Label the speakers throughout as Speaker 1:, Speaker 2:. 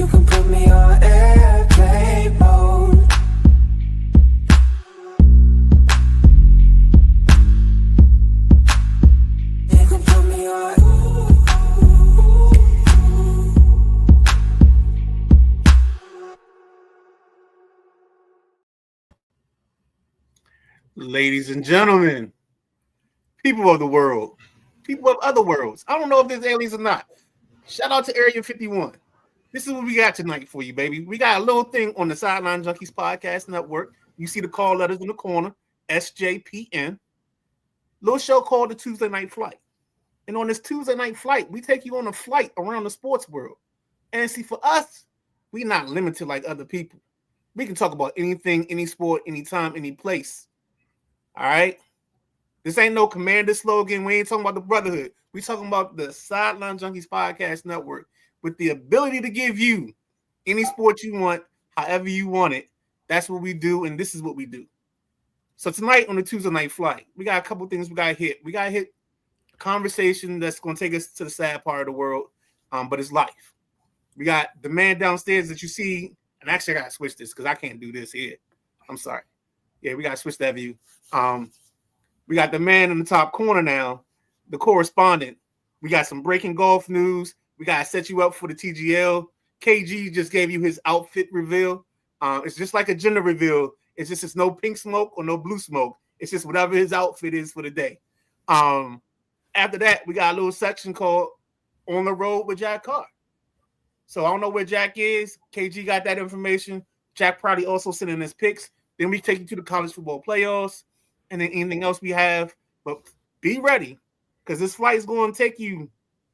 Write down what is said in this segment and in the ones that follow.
Speaker 1: You can put me on airplane mode. You can put me on.
Speaker 2: Ladies and gentlemen, people of the world, people of other worlds. I don't know if there's aliens or not. Shout out to Area 51. This is what we got tonight for you, baby. We got a little thing on the Sideline Junkies Podcast Network. You see the call letters in the corner, SJPN. Little show called the Tuesday Night Flight. And on this Tuesday Night Flight, we take you on a flight around the sports world. And see, for us, we're not limited like other people. We can talk about anything, any sport, anytime, any place. All right? This ain't no commander slogan. We ain't talking about the brotherhood. We talking about the Sideline Junkies Podcast Network with the ability to give you any sport you want, however you want it. That's what we do, and this is what we do. So tonight on the Tuesday Night Flight, we got a couple things we got to hit. We got to hit a conversation that's going to take us to the sad part of the world, but it's life. We got the man downstairs that you see, and actually I got to switch this because I can't do this here. I'm sorry. Yeah, we got to switch that view. We got the man in the top corner now, the correspondent. We got some breaking golf news. We got to set you up for the TGL. KG just gave you his outfit reveal. It's just like a gender reveal. It's no pink smoke or no blue smoke. It's just whatever his outfit is for the day. After that, we got a little section called On the Road with Jack Carr. So I don't know where Jack is. KG got that information. Jack probably also sending his picks. Then we take you to the college football playoffs and then anything else we have. But be ready because this flight is going to take you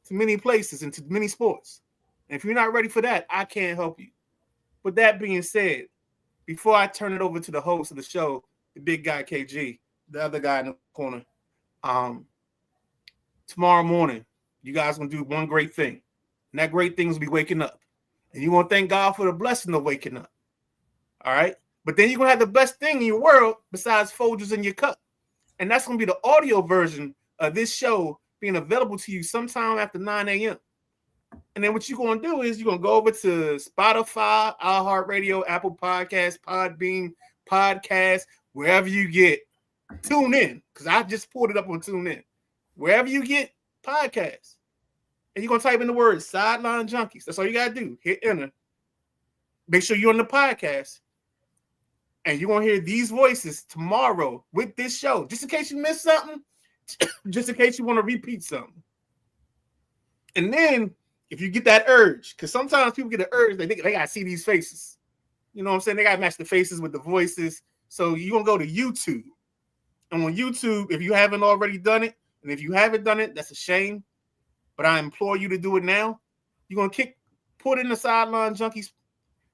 Speaker 2: to many places and to many sports. And if you're not ready for that, I can't help you. But that being said, before I turn it over to the host of the show, the big guy KG, the other guy in the corner, tomorrow morning, you guys are going to do one great thing. And that great thing is be waking up. And you're going to thank God for the blessing of waking up. All right? But then you're going to have the best thing in your world besides Folgers in your cup. And that's going to be the audio version of this show being available to you sometime after 9 a.m. And then what you're going to do is you're going to go over to Spotify, iHeartRadio, Apple Podcasts, Podbean, Podcasts, wherever you get. Tune in, because I just pulled it up on Tune In. Wherever you get podcasts. And you're going to type in the word Sideline Junkies. That's all you got to do. Hit enter. Make sure you're on the podcast. And you're going to hear these voices tomorrow with this show. Just in case you missed something. Just in case you want to repeat something. And then, if you get that urge, because sometimes people get an urge, they think they got to see these faces. You know what I'm saying? They got to match the faces with the voices. So you're going to go to YouTube. And on YouTube, if you haven't already done it, and if you haven't done it, that's a shame. But I implore you to do it now. You're going to put in the Sideline Junkies.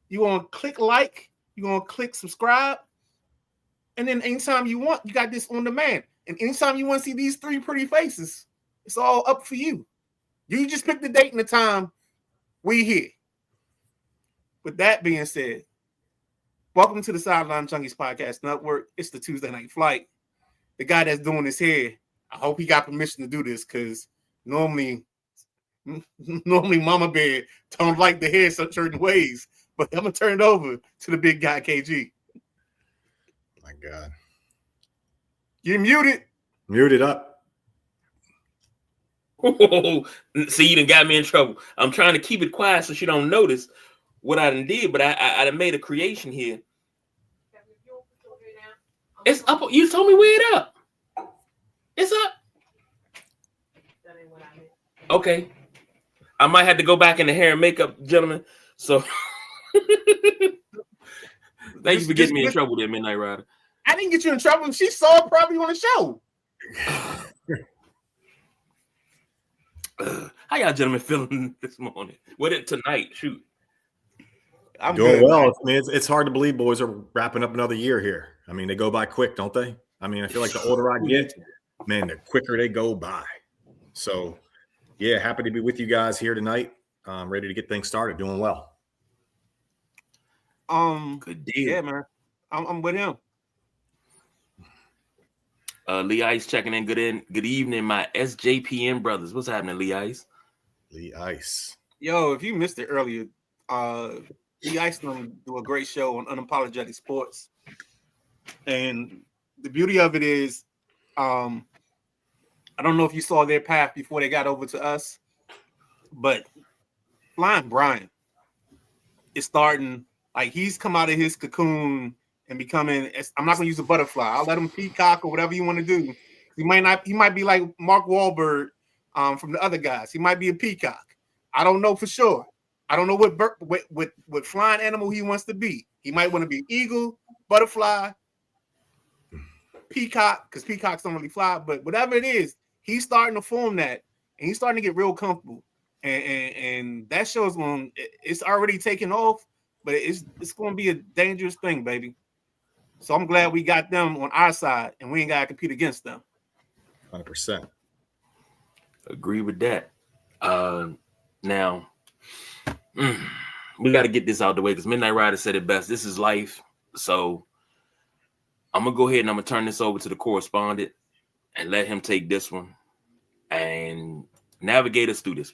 Speaker 2: You're going to click like. You're going to click subscribe. And then anytime you want, you got this on demand. And anytime you want to see these three pretty faces, it's all up for you. You just pick the date and the time we here. With that being said, welcome to the Sideline Junkies Podcast Network. It's the Tuesday Night Flight. The guy that's doing this here, I hope he got permission to do this because normally Mama Bear don't like to hear certain ways. But I'm going to turn it over to the big guy, KG.
Speaker 3: My God.
Speaker 2: You're muted.
Speaker 3: Muted up.
Speaker 4: See, you done got me in trouble. I'm trying to keep it quiet so she don't notice what I done did, but I done made a creation here. It's up. You told me where it up. It's up. Okay. I might have to go back in the hair and makeup, gentlemen. So thank you for getting me in trouble there, Midnight Rider.
Speaker 2: I didn't get you in trouble. She saw it probably on the show.
Speaker 4: How y'all gentlemen feeling this morning? What it tonight? Shoot.
Speaker 3: I'm doing good, well. I mean, it's hard to believe boys are wrapping up another year here. I mean, they go by quick, don't they? I mean, I feel like the older I get, man, the quicker they go by. So, yeah, happy to be with you guys here tonight. Ready to get things started. Doing well.
Speaker 2: Good deal. Yeah, man. I'm with him.
Speaker 4: Lee Ice checking in. Good evening, my SJPN brothers. What's happening, Lee Ice?
Speaker 3: Lee Ice.
Speaker 2: Yo, if you missed it earlier, Lee Iceland do a great show on Unapologetic Sports. And the beauty of it is, I don't know if you saw their path before they got over to us, but Flying Brian is starting, like he's come out of his cocoon and becoming, I'm not going to use a butterfly. I'll let him peacock or whatever you want to do. He might be like Mark Wahlberg from the other guys. He might be a peacock. I don't know for sure. I don't know what flying animal he wants to be. He might want to be eagle, butterfly, peacock, because peacocks don't really fly, but whatever it is, he's starting to form that, and he's starting to get real comfortable. And that show's it's already taken off, but it's going to be a dangerous thing, baby. So I'm glad we got them on our side, and we ain't got to compete against them.
Speaker 3: 100%.
Speaker 4: Agree with that. Now, we got to get this out the way because Midnight Rider said it best. This is life. So I'm going to go ahead and I'm going to turn this over to the correspondent and let him take this one and navigate us through this.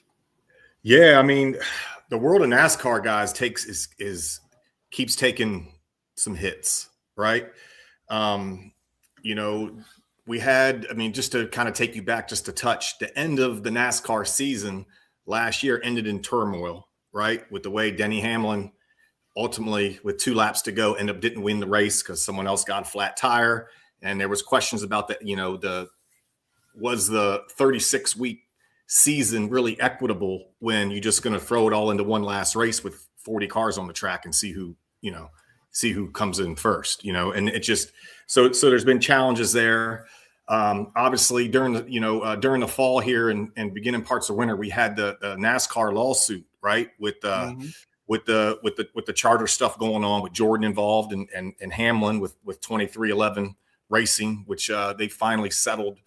Speaker 3: Yeah, I mean, the world of NASCAR, guys, keeps taking some hits, right? We had, just to kind of take you back just a touch, the end of the NASCAR season last year ended in turmoil, right? With the way Denny Hamlin ultimately, with 2 laps to go, didn't win the race because someone else got a flat tire. And there was questions about that, was the 36-week season really equitable when you're just going to throw it all into one last race with 40 cars on the track and see who comes in first, and it just, so there's been challenges there. Obviously during the fall here and beginning parts of winter, we had the NASCAR lawsuit, right? With the charter stuff going on with Jordan involved and Hamlin with 2311 Racing, which they finally settled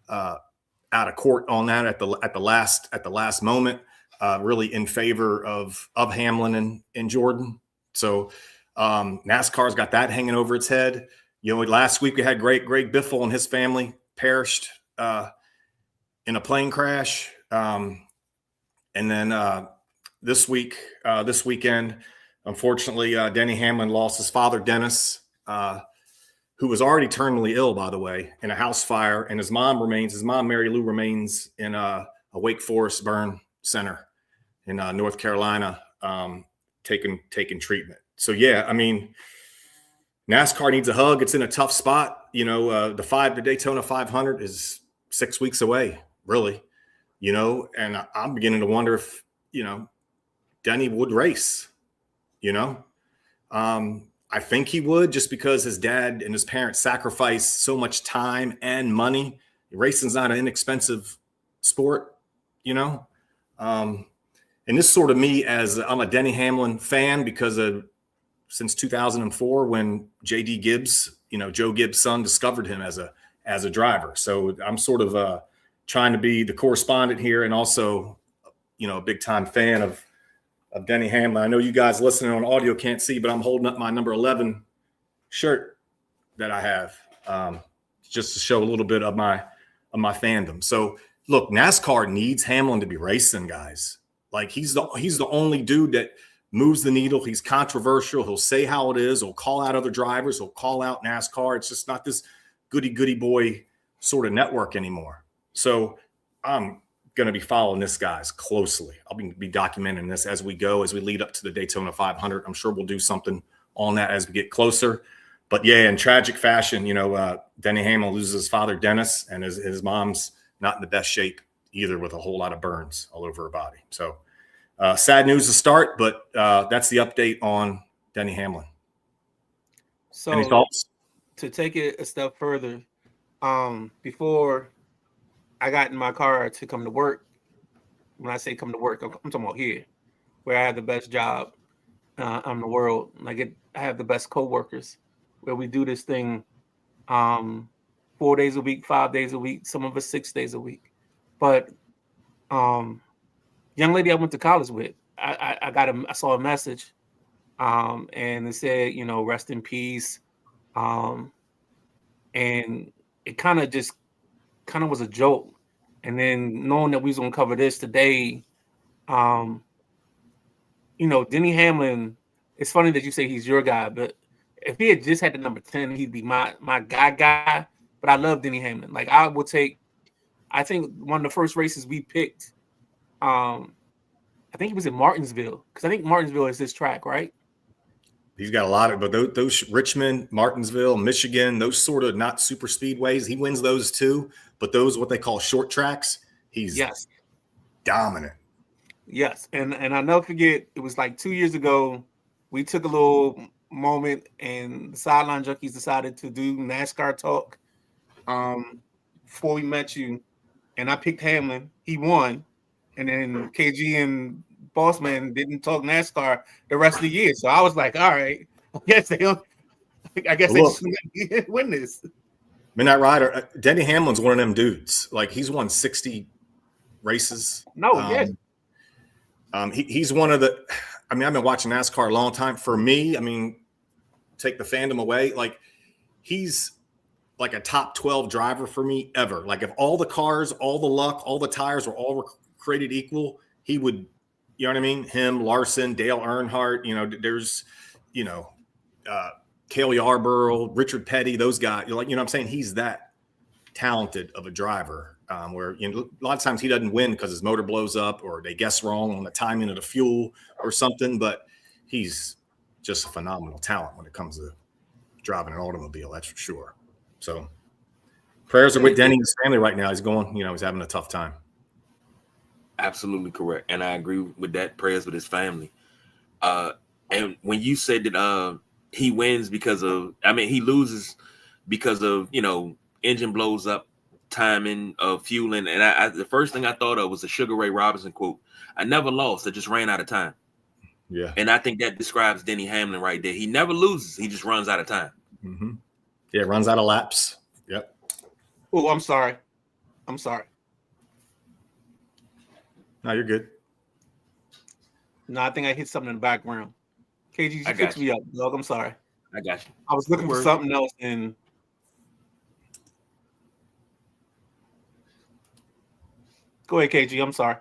Speaker 3: out of court on that at the last moment, really in favor of Hamlin and Jordan. So NASCAR's got that hanging over its head. Last week we had Greg Biffle and his family perished in a plane crash. And then this weekend, unfortunately, Denny Hamlin lost his father, Dennis, who was already terminally ill, by the way, in a house fire. And his mom, Mary Lou, remains in a Wake Forest burn center in North Carolina, taking treatment. So, yeah, NASCAR needs a hug. It's in a tough spot. The Daytona 500 is 6 weeks away, really, and I'm beginning to wonder if, Denny would race, I think he would, just because his dad and his parents sacrificed so much time and money. Racing's not an inexpensive sport, and this sort of me, as I'm a Denny Hamlin fan because of since 2004 when J.D. Gibbs, Joe Gibbs' son, discovered him as a driver. So I'm sort of trying to be the correspondent here and also, a big time fan of Denny Hamlin. I know you guys listening on audio can't see, but I'm holding up my number 11 shirt that I have just to show a little bit of my fandom. So look, NASCAR needs Hamlin to be racing, guys. Like he's the only dude that moves the needle. He's controversial. He'll say how it is. He'll call out other drivers. He'll call out NASCAR. It's just not this goody boy sort of network anymore. So I'm going to be following this, guys, closely. I'll be documenting this as we go, as we lead up to the Daytona 500. I'm sure we'll do something on that as we get closer. But yeah, in tragic fashion, Denny Hamlin loses his father, Dennis, and his mom's not in the best shape either, with a whole lot of burns all over her body. So sad news to start, but that's the update on Denny Hamlin.
Speaker 2: So
Speaker 3: any thoughts?
Speaker 2: To take it a step further, before I got in my car to come to work, when I say come to work, I'm talking about here, where I have the best job in the world. I have the best coworkers, where we do this thing 4 days a week, 5 days a week, some of us 6 days a week. But young lady I went to college with, I saw a message, and it said, rest in peace, and it kind of was a joke. And then knowing that we was gonna cover this today, Denny Hamlin. It's funny that you say he's your guy, but if he had just had the number 10, he'd be my guy. But I love Denny Hamlin. Like I would take. I think one of the first races we picked. I think he was in Martinsville because I think Martinsville is his track, right?
Speaker 3: He's got a lot of, but those Richmond, Martinsville, Michigan, those sort of not super speedways, he wins those too. But those what they call short tracks, he's dominant.
Speaker 2: Yes, and I'll never forget. It was like 2 years ago. We took a little moment, and the Sideline Junkies decided to do NASCAR talk. Before we met you, and I picked Hamlin. He won, and then KG and Bossman didn't talk NASCAR the rest of the year. So I was like, all right, I guess they just win this.
Speaker 3: Midnight Rider, Denny Hamlin's one of them dudes. Like he's won 60 races. He's one of the. I mean, I've been watching NASCAR a long time. For me, I mean, take the fandom away. Like he's like a top 12 driver for me ever. Like if all the cars, all the luck, all the tires were all created equal, he would. You know what I mean? Him, Larson, Dale Earnhardt. There's, Cale Yarborough, Richard Petty, those guys. What I'm saying? He's that talented of a driver. Where a lot of times he doesn't win because his motor blows up or they guess wrong on the timing of the fuel or something. But he's just a phenomenal talent when it comes to driving an automobile. That's for sure. So prayers are with Denny and his family right now. He's going. He's having a tough time.
Speaker 4: Absolutely correct, and I agree with that. Prayers with his family. And when you said that he wins he loses because of engine blows up, timing of fueling, and I the first thing I thought of was a Sugar Ray Robinson quote: "I never lost, I just ran out of time."
Speaker 3: Yeah,
Speaker 4: and I think that describes Denny Hamlin right there. He never loses; he just runs out of time.
Speaker 3: Mm-hmm. Yeah, runs out of laps. Yep.
Speaker 2: Oh, I'm sorry.
Speaker 3: No, you're good.
Speaker 2: No, I think I hit something in the background. KG, you fix me up, dog. I'm sorry.
Speaker 4: I got you.
Speaker 2: I was looking for something else, and go ahead, KG. I'm sorry.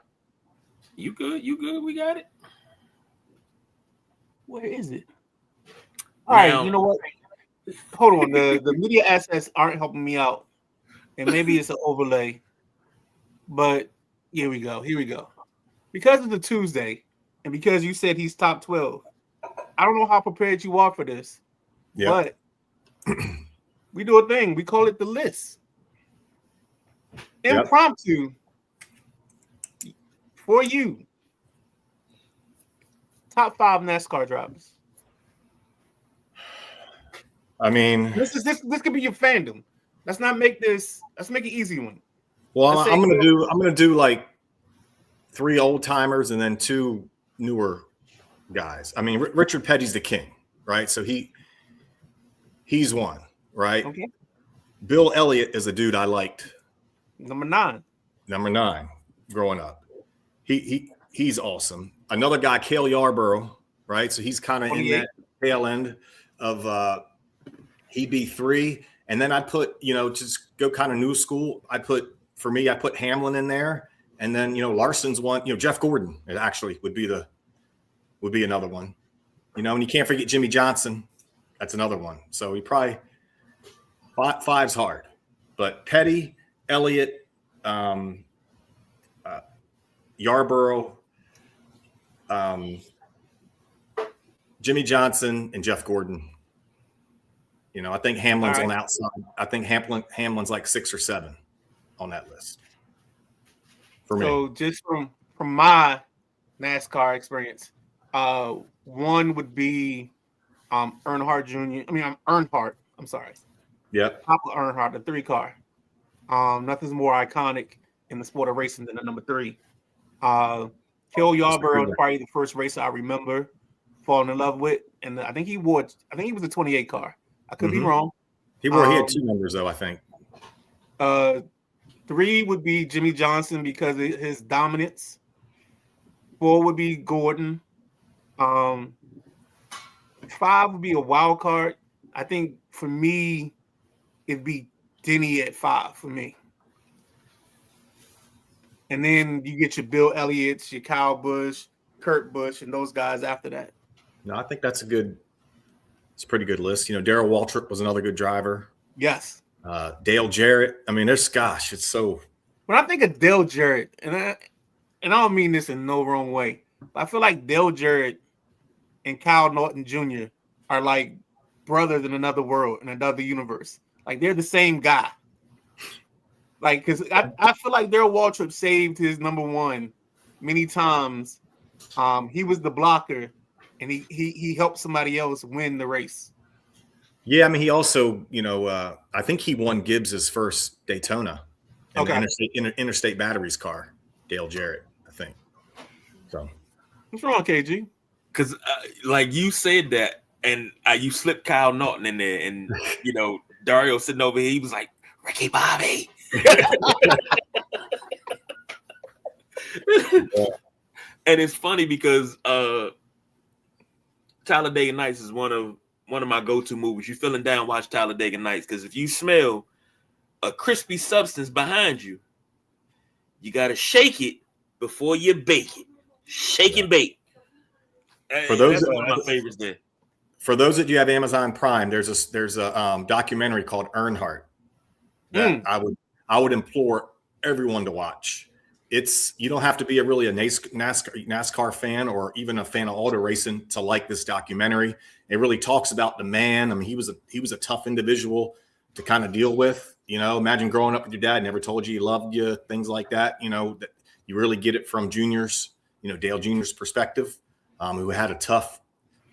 Speaker 4: You good? We got it.
Speaker 2: Where is it? All right, you know what? Hold on. The media assets aren't helping me out, and maybe it's an overlay, but here we go. Because it's a Tuesday, and because you said he's top 12, I don't know how prepared you are for this, but we do a thing. We call it the list. Impromptu for you. Top 5 NASCAR drivers.
Speaker 3: I mean,
Speaker 2: this could be your fandom. Let's make it easy one.
Speaker 3: Well, I'm gonna do like 3 old timers and then 2 newer guys. I mean, Richard Petty's the king, right? So he's one, right?
Speaker 2: Okay.
Speaker 3: Bill Elliott is a dude I liked.
Speaker 2: Number 9
Speaker 3: growing up. He's awesome. Another guy, Cale Yarborough, right? So he's kind of in that tail end of he'd be 3. And then I put, just go kind of new school. I put Hamlin in there. And then, Larson's one, Jeff Gordon actually would be another one, and you can't forget Jimmy Johnson. That's another one. So he probably 5's hard, but Petty, Elliott, Yarborough, Jimmy Johnson, and Jeff Gordon. I think Hamlin's on the outside. I think Hamlin's like 6 or 7 on that list.
Speaker 2: So just from my NASCAR experience, 1 would be Earnhardt Jr. Earnhardt. I'm sorry.
Speaker 3: Yep.
Speaker 2: Papa Earnhardt, the 3 car. Nothing's more iconic in the sport of racing than the number 3. Cale Yarborough was probably the first racer I remember falling in love with, and I think he was a 28 car. I could be wrong.
Speaker 3: He had 2 numbers though, I think.
Speaker 2: 3 would be Jimmy Johnson because of his dominance. 4 would be Gordon. 5 would be a wild card. I think for me, it'd be Denny at 5 for me. And then you get your Bill Elliott's, your Kyle Busch, Kurt Busch, and those guys after that.
Speaker 3: No, I think it's a pretty good list. You know, Darrell Waltrip was another good driver.
Speaker 2: Yes.
Speaker 3: Dale Jarrett. I mean, it's so.
Speaker 2: When I think of Dale Jarrett, and I don't mean this in no wrong way, but I feel like Dale Jarrett and Kyle Norton Jr. are like brothers in another world, in another universe. Like they're the same guy. Like, because I feel like Darrell Waltrip saved his number one many times. He was the blocker, and he helped somebody else win the race.
Speaker 3: Yeah, I mean, he also, I think he won Gibbs's first Daytona in the Interstate Batteries car, Dale Jarrett, I think. So
Speaker 2: what's wrong, KG?
Speaker 4: Because like you said that, and you slipped Kyle Norton in there, and Dario sitting over here, he was like, Ricky Bobby. And it's funny because Talladega Nights is one of my go-to movies. You feeling down, watch Talladega Nights, because if you smell a crispy substance behind you, you got to shake it before you bake it. Shake and bake.
Speaker 3: For those,
Speaker 4: that's one of my favorites there.
Speaker 3: For those that you have Amazon Prime, there's a documentary called Earnhardt that I would implore everyone to watch. You don't have to be a NASCAR fan or even a fan of auto racing to like this documentary. It really talks about the man. I mean, he was a tough individual to kind of deal with. Imagine growing up with your dad, never told you he loved you, things like that. That you really get it from Dale Jr.'s perspective, who had a tough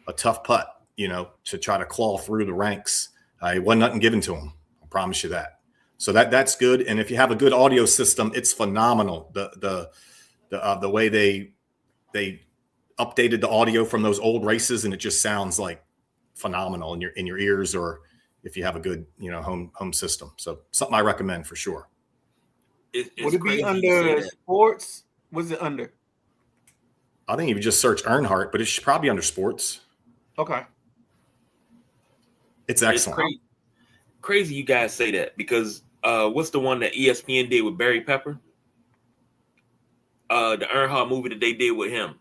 Speaker 3: putt, to try to claw through the ranks. It wasn't nothing given to him. I promise you that. So that's good. And if you have a good audio system, it's phenomenal. The way they updated the audio from those old races, and it just sounds like phenomenal in your ears, or if you have a good home system. So something I recommend for sure.
Speaker 2: Would it be under sports? Was it under?
Speaker 3: I think you would just search Earnhardt, but it should probably be under sports.
Speaker 2: Okay.
Speaker 3: It's excellent.
Speaker 4: It's crazy you guys say that, because what's the one that ESPN did with Barry Pepper? The Earnhardt movie that they did with him.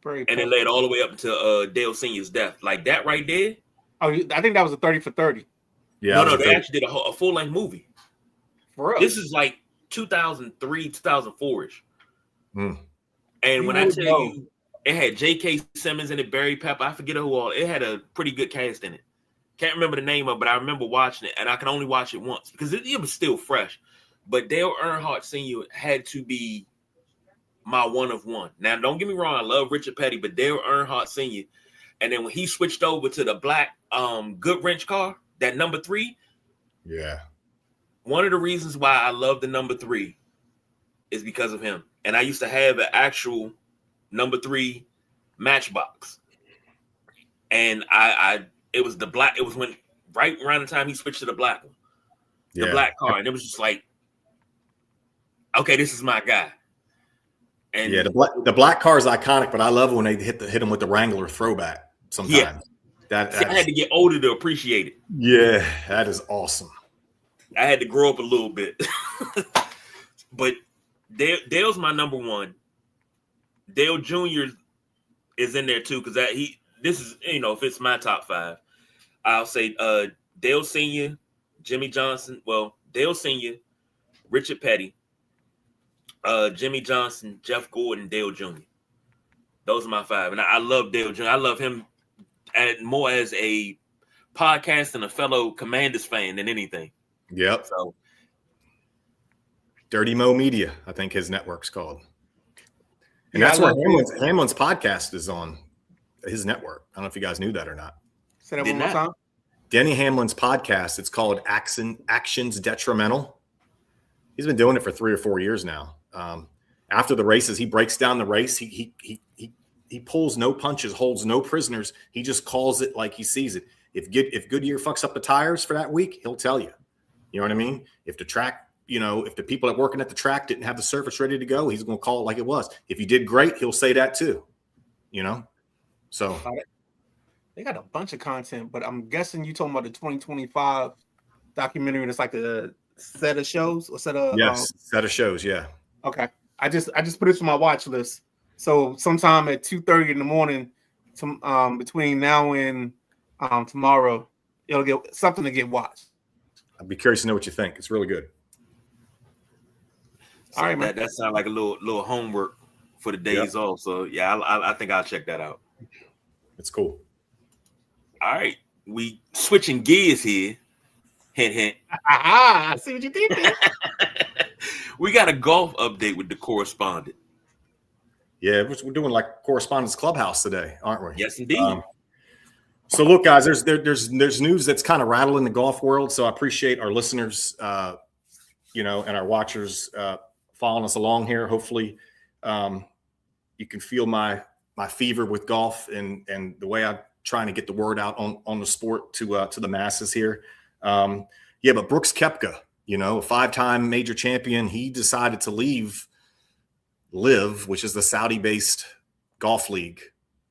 Speaker 4: And it led all the way up until Dale Sr.'s death. Like that right there.
Speaker 2: Oh, I think that was a 30 for 30.
Speaker 3: Yeah.
Speaker 4: No, they actually did a full-length movie.
Speaker 2: For real?
Speaker 4: This is like 2003, 2004-ish. And when I tell you, it had J.K. Simmons in it, Barry Pepper, I forget who all. It had a pretty good cast in it. Can't remember the name of it, but I remember watching it, and I can only watch it once because it was still fresh. But Dale Earnhardt Sr. had to be my one of one. Now, don't get me wrong, I love Richard Petty, but Dale Earnhardt Sr. And then when he switched over to the black Goodwrench car, that number 3.
Speaker 3: Yeah.
Speaker 4: One of the reasons why I love the number 3 is because of him. And I used to have an actual number 3 Matchbox. And it was the black. It was when right around the time he switched to the black one, the black car, and it was just like, okay, this is my guy. And
Speaker 3: yeah, the black car is iconic, but I love when they hit him with the Wrangler throwback. Sometimes I
Speaker 4: had to get older to appreciate it.
Speaker 3: Yeah, that is awesome.
Speaker 4: I had to grow up a little bit, but Dale's my number 1. Dale Jr. is in there too because this is if it's my top 5. I'll say Dale Sr., Jimmy Johnson. Well, Dale Sr., Richard Petty, Jimmy Johnson, Jeff Gordon, Dale Jr. Those are my 5. And I love Dale Jr. I love him more as a podcast and a fellow Commanders fan than anything.
Speaker 3: Yep.
Speaker 4: So,
Speaker 3: Dirty Mo Media, I think his network's called. And that's where Hamlin's podcast is on his network. I don't know if you guys knew that or not.
Speaker 2: Say that one more time.
Speaker 3: Denny Hamlin's podcast, it's called Actions Detrimental. He's been doing it for 3 or 4 years now. After the races, he breaks down the race. He pulls no punches, holds no prisoners. He just calls it like he sees it. If Goodyear fucks up the tires for that week, he'll tell you. You know what I mean? If the track, if the people that working at the track didn't have the surface ready to go, he's going to call it like it was. If you did great, he'll say that too. So
Speaker 2: they got a bunch of content, but I'm guessing you talking about the 2025 documentary. That's like a set of shows or set of
Speaker 3: set of shows. Yeah.
Speaker 2: Okay. I just put it on my watch list. So sometime at 2:30 in the morning, between now and tomorrow, it'll get something to get watched.
Speaker 3: I'd be curious to know what you think. It's really good.
Speaker 4: So
Speaker 2: all right, man.
Speaker 4: That sounds like a little homework for the days off. So yeah, I think I'll check that out.
Speaker 3: It's cool.
Speaker 4: All right, we switching gears here. Hint, hint.
Speaker 2: I see what you did there.
Speaker 4: We got a golf update with the correspondent.
Speaker 3: Yeah, we're doing like Correspondent's Clubhouse today, aren't we?
Speaker 4: Yes, indeed.
Speaker 3: So look, guys, there's news that's kind of rattling the golf world. So I appreciate our listeners, and our watchers following us along here. Hopefully, you can feel my fever with golf and the way I'm trying to get the word out on the sport to the masses here. But Brooks Koepka, a 5-time major champion, he decided to leave LIV, which is the Saudi-based golf league,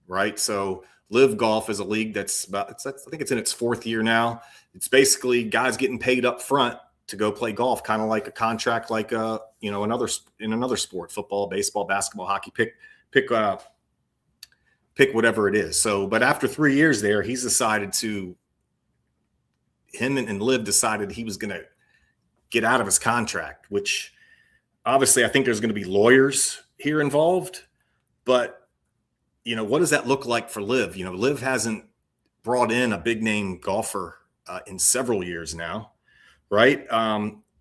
Speaker 3: right? So LIV Golf is a league I think it's in its 4th year now. It's basically guys getting paid up front to go play golf, kind of like a contract, like another sport, football, baseball, basketball, hockey. Pick whatever it is. So, but after 3 years there, him and LIV decided he was going to get out of his contract, which obviously I think there's going to be lawyers here involved, but what does that look like for LIV? LIV hasn't brought in a big name golfer in several years now, right?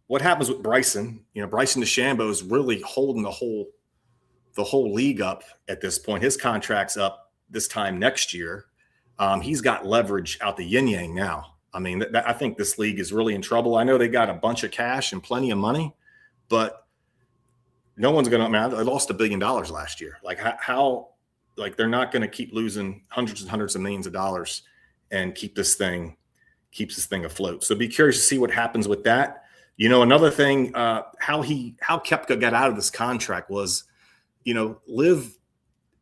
Speaker 3: What happens with Bryson? Bryson DeChambeau is really holding the whole league up at this point. His contract's up this time next year. He's got leverage out the yin yang now. I mean, I think this league is really in trouble. I know they got a bunch of cash and plenty of money, but no one's going to. I mean, they lost $1 billion last year. Like how they're not going to keep losing hundreds and hundreds of millions of dollars and keeps this thing afloat. So be curious to see what happens with that. Another thing, how Koepka got out of this contract was, LIV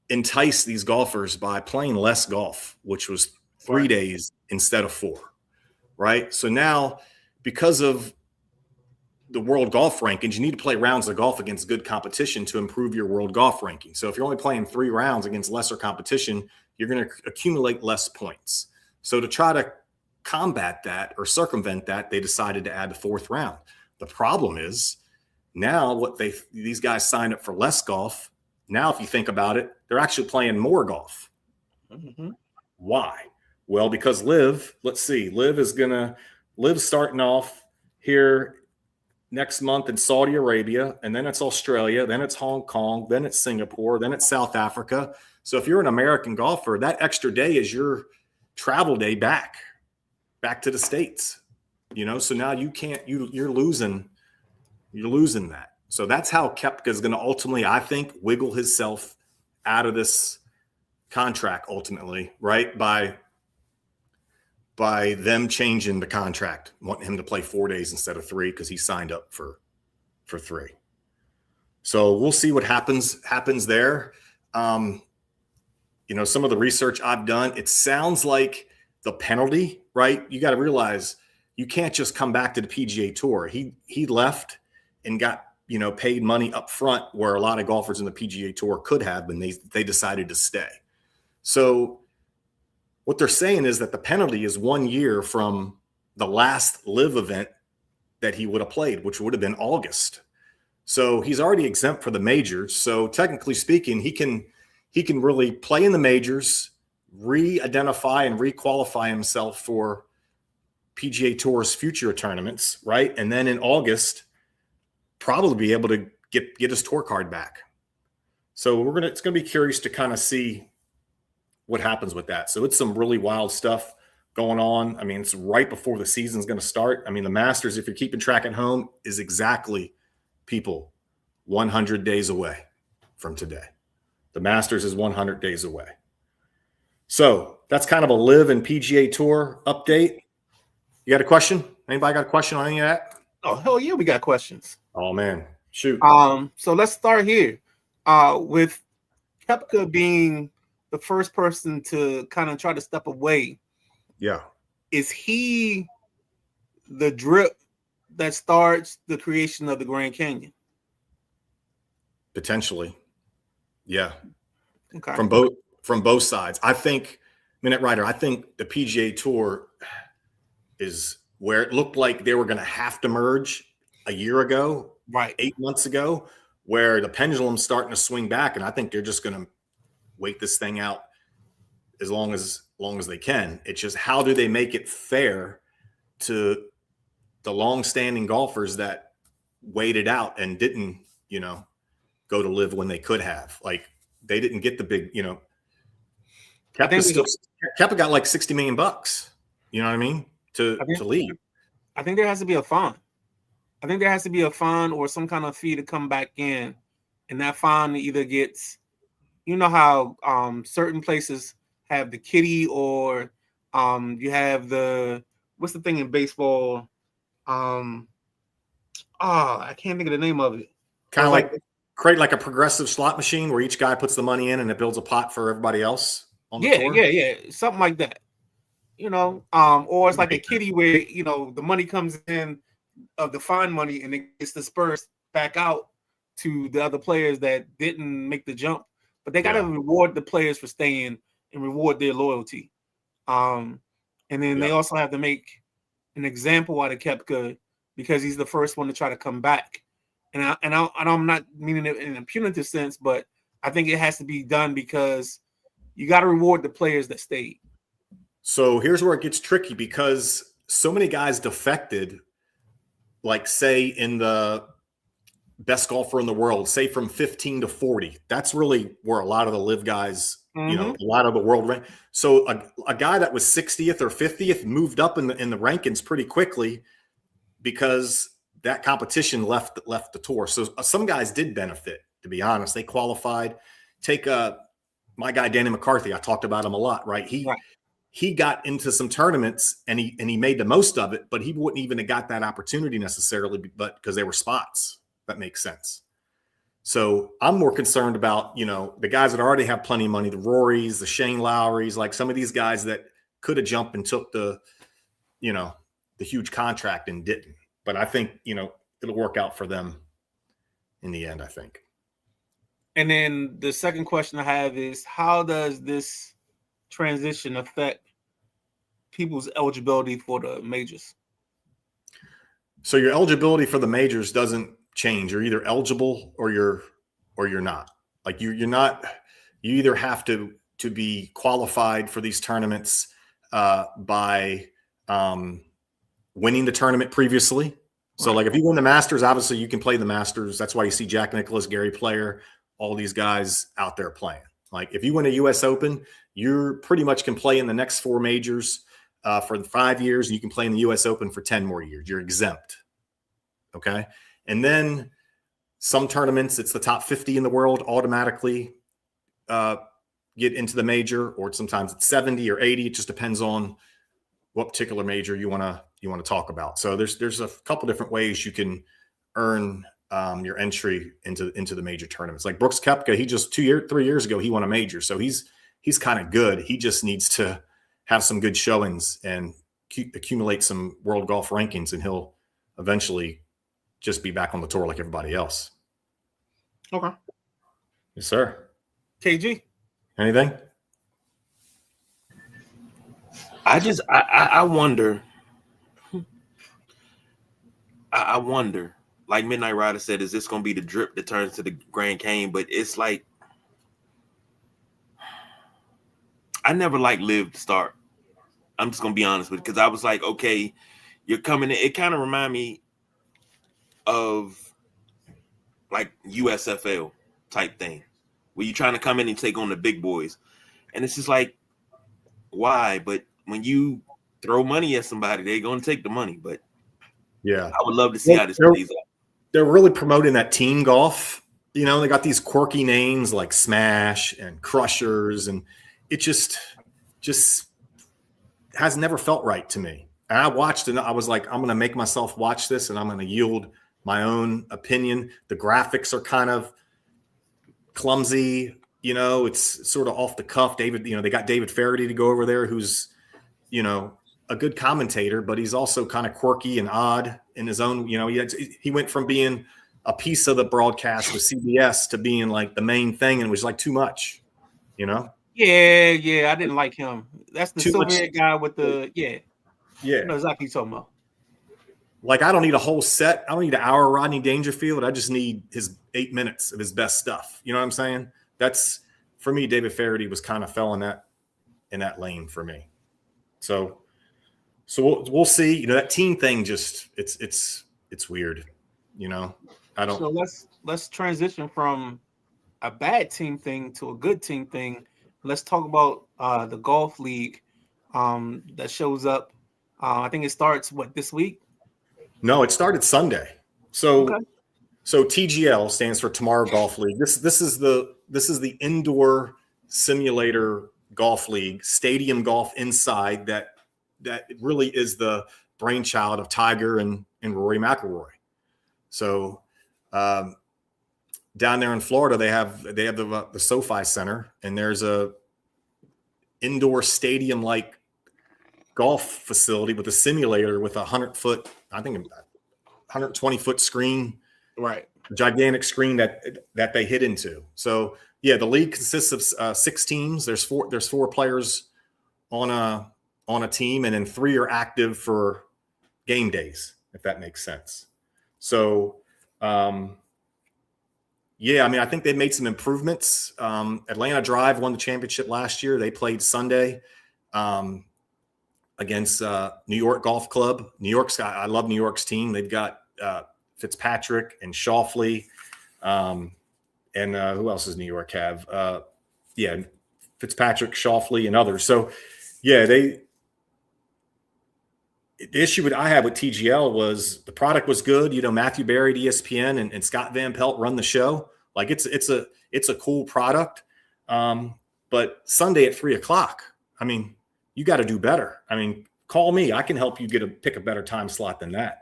Speaker 3: enticed these golfers by playing less golf, which was 3 days instead of 4. Right. So now, because of the world golf rankings, you need to play rounds of golf against good competition to improve your world golf ranking. So if you're only playing 3 rounds against lesser competition, you're going to accumulate less points. So to try to combat that or circumvent that, they decided to add the 4th round. The problem is now these guys signed up for less golf. Now, if you think about it, they're actually playing more golf.
Speaker 2: Mm-hmm.
Speaker 3: Why? Well, because LIV starting off here next month in Saudi Arabia, and then it's Australia, then it's Hong Kong, then it's Singapore, then it's South Africa. So if you're an American golfer, that extra day is your travel day back to the States. So now you're losing that. So that's how Koepka is going to ultimately, I think, wiggle himself out of this contract ultimately, right? By them changing the contract, wanting him to play 4 days instead of 3 because he signed up for 3. So we'll see what happens there. Some of the research I've done, it sounds like the penalty, right? You got to realize you can't just come back to the PGA Tour. He left and got paid money up front, where a lot of golfers in the PGA Tour could have, and they decided to stay. So what they're saying is that the penalty is 1 year from the last LIV event that he would have played, which would have been August. So he's already exempt for the majors. So technically speaking, he can really play in the majors, re-identify and re-qualify himself for PGA Tour's future tournaments, right? And then in August, probably be able to get his tour card back. So it's gonna be curious to kind of see what happens with that. So it's some really wild stuff going on. I mean, it's right before the season's going to start. I mean, the Masters, if you're keeping track at home, is exactly 100 days away from today. The Masters is 100 days away. So that's kind of a LIV and PGA Tour update. You got a question? Anybody got a question on any of that?
Speaker 2: Oh, hell yeah, we got questions.
Speaker 3: Oh, man. Shoot.
Speaker 2: So let's start here with Koepka being the first person to kind of try to step away.
Speaker 3: Yeah.
Speaker 2: Is he the drip that starts the creation of the Grand Canyon?
Speaker 3: Potentially. Yeah.
Speaker 2: Okay.
Speaker 3: From both sides. I think, Minute Rider, I think the PGA Tour is where it looked like they were going to have to merge a year ago,
Speaker 2: Right.
Speaker 3: 8 months ago, where the pendulum's starting to swing back, and I think they're just going to wait this thing out as long as they can. It's just, how do they make it fair to the long-standing golfers that waited out and didn't, go to live when they could have? Like, they didn't get the big, Kepa got like $60 million. You know what I mean? To leave.
Speaker 2: I think there has to be a fine. I think there has to be a fine or some kind of fee to come back in, and that fine either gets, how certain places have the kitty, or you have what's the thing in baseball? I can't think of the name of it.
Speaker 3: Kind of like create like a progressive slot machine where each guy puts the money in and it builds a pot for everybody else on the tour.
Speaker 2: Yeah, something like that. Or it's like a kitty where the money comes in of the fine money and it gets dispersed back out to the other players that didn't make the jump, but they got to reward the players for staying and reward their loyalty. And then they also have to make an example out of Koepka because he's the first one to try to come back. And I'm not meaning it in a punitive sense, but I think it has to be done because you got to reward the players that stayed.
Speaker 3: So here's where it gets tricky, because so many guys defected, like say in the best golfer in the world, say from 15 to 40. That's really where a lot of the live guys, a lot of the world rank. So a guy that was 60th or 50th moved up in the rankings pretty quickly because that competition left the tour. So some guys did benefit, to be honest. They qualified. Take my guy Danny McCarthy. I talked about him a lot, right? He got into some tournaments and he made the most of it, but he wouldn't even have got that opportunity necessarily, but because they were spots. That makes sense. So I'm more concerned about, the guys that already have plenty of money, the Rorys, the Shane Lowrys, like some of these guys that could have jumped and took the huge contract and didn't. But I think, it'll work out for them in the end, I think.
Speaker 2: And then the second question I have is, how does this transition affect people's eligibility for the majors?
Speaker 3: So your eligibility for the majors doesn't change. You're either eligible or you're not. Like you're not. You either have to be qualified for these tournaments by winning the tournament previously. So like if you win the Masters, obviously you can play the Masters. That's why you see Jack Nicklaus, Gary Player, all these guys out there playing. Like if you win a U.S. Open, you pretty much can play in the next 4 majors for 5 years, and you can play in the U.S. Open for 10 more years. You're exempt. Okay. And then some tournaments, it's the top 50 in the world automatically get into the major, or sometimes it's 70 or 80. It just depends on what particular major you want to talk about. So there's a couple different ways you can earn your entry into the major tournaments. Like Brooks Koepka, he just 3 years ago, he won a major. So he's kind of good. He just needs to have some good showings and accumulate some world golf rankings, and he'll eventually just be back on the tour like everybody else.
Speaker 2: Okay.
Speaker 3: Yes, sir.
Speaker 2: KG,
Speaker 3: anything?
Speaker 4: I wonder. I wonder. Like Midnight Rider said, is this going to be the drip that turns to the Grand Canyon? But it's like, I never liked Live to start. I'm just going to be honest with you, because I was like, okay, you're coming in. It kind of remind me of like USFL type thing, where you're trying to come in and take on the big boys. And it's just like, why? But when you throw money at somebody, they're going to take the money. But
Speaker 3: yeah,
Speaker 4: I would love to see how this plays out.
Speaker 3: They're really promoting that team golf. They got these quirky names like Smash and Crushers, and it just has never felt right to me. And I watched it, and I was like, I'm going to make myself watch this, and I'm going to yield my own opinion. The graphics are kind of clumsy. It's sort of off the cuff. David, they got David Faraday to go over there, who's, a good commentator, but he's also kind of quirky and odd in his own, he went from being a piece of the broadcast with CBS to being like the main thing, and it was like too much, you know?
Speaker 2: Yeah, I didn't like him. That's the
Speaker 3: Too much.
Speaker 2: silver guy with the
Speaker 3: Yeah.
Speaker 2: I know exactly what you're talking about.
Speaker 3: Like, I don't need a whole set. I don't need an hour of Rodney Dangerfield. I just need his 8 minutes of his best stuff. You know what I'm saying? That's, for me, David Faraday was kind of fell in that lane for me. So we'll see. You know, that team thing just it's weird. You know, I don't.
Speaker 2: So let's transition from a bad team thing to a good team thing. Let's talk about the golf league that shows up. I think it starts this week?
Speaker 3: No, it started Sunday. So
Speaker 2: Okay.
Speaker 3: so TGL stands for Tomorrow Golf League. This is the indoor simulator golf league, stadium golf inside that really is the brainchild of Tiger and Rory McIlroy. So down there in Florida, they have the SoFi Center, and there's a indoor stadium like golf facility with a simulator with 100-foot, I think 120-foot screen,
Speaker 2: Right.
Speaker 3: gigantic screen that they hit into. So yeah, the league consists of 6 teams. There's 4 players on a team, and then 3 are active for game days, if that makes sense. So yeah, I mean, I think they made some improvements. Atlanta Drive won the championship last year. They played Sunday against New York Golf Club. I love New York's team. They've got Fitzpatrick and Schauffele. And who else does New York have? Fitzpatrick, Schauffele, and others. So, yeah, the issue I had with TGL was the product was good. You know, Matthew Berry at ESPN and Scott Van Pelt run the show. Like, it's a cool product. But Sunday at 3:00, I mean, you got to do better. I mean, call me. I can help you pick a better time slot than that.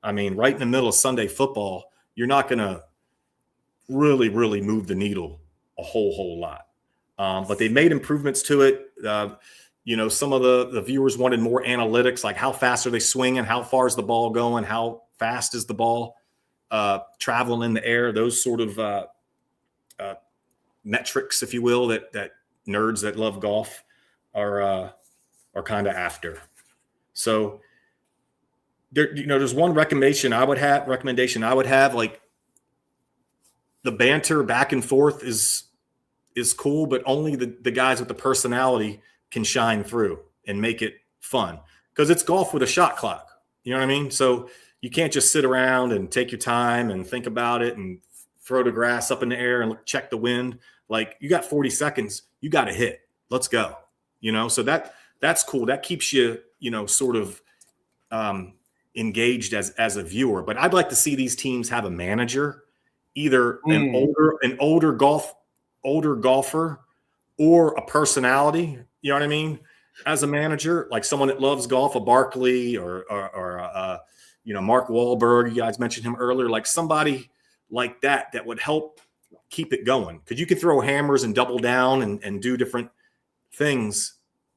Speaker 3: I mean, right in the middle of Sunday football, you're not going to really, really move the needle a whole lot. But they made improvements to it. You know, some of the viewers wanted more analytics, like how fast are they swinging? How far is the ball going? How fast is the ball traveling in the air? Those sort of metrics, if you will, that nerds that love golf are kind of after. So there's one recommendation I would have. Like, the banter back and forth is cool, but only the guys with the personality can shine through and make it fun, because it's golf with a shot clock. You know what I mean? So you can't just sit around and take your time and think about it and throw the grass up in the air and check the wind. Like, you got 40 seconds, you got to hit. Let's go. You know, so that's cool. That keeps you, you know, sort of engaged as a viewer. But I'd like to see these teams have a manager, either an older golfer or a personality, you know what I mean, as a manager, like someone that loves golf, a Barkley or you know, Mark Wahlberg. You guys mentioned him earlier, like somebody like that would help keep it going, because you could throw hammers and double down and do different things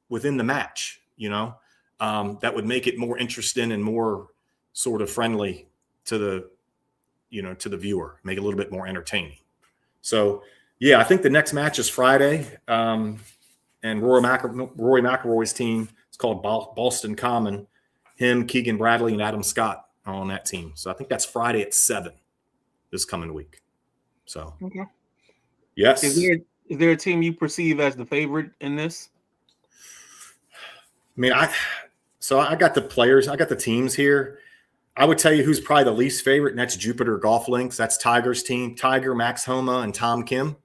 Speaker 3: within the match, you know, that would make it more interesting and more sort of friendly to the viewer, make it a little bit more entertaining. So, yeah, I think the next match is Friday. And Rory McIlroy's team, it's called Boston Common. Him, Keegan Bradley, and Adam Scott are on that team. So I think that's Friday at 7 this coming week. So, okay. Yes.
Speaker 2: Is there a team you perceive as the favorite in this?
Speaker 3: I mean, I got the players, I got the teams here. I would tell you who's probably the least favorite, and that's Jupiter Golf Links. That's Tiger's team. Tiger, Max Homa, and Tom Kim.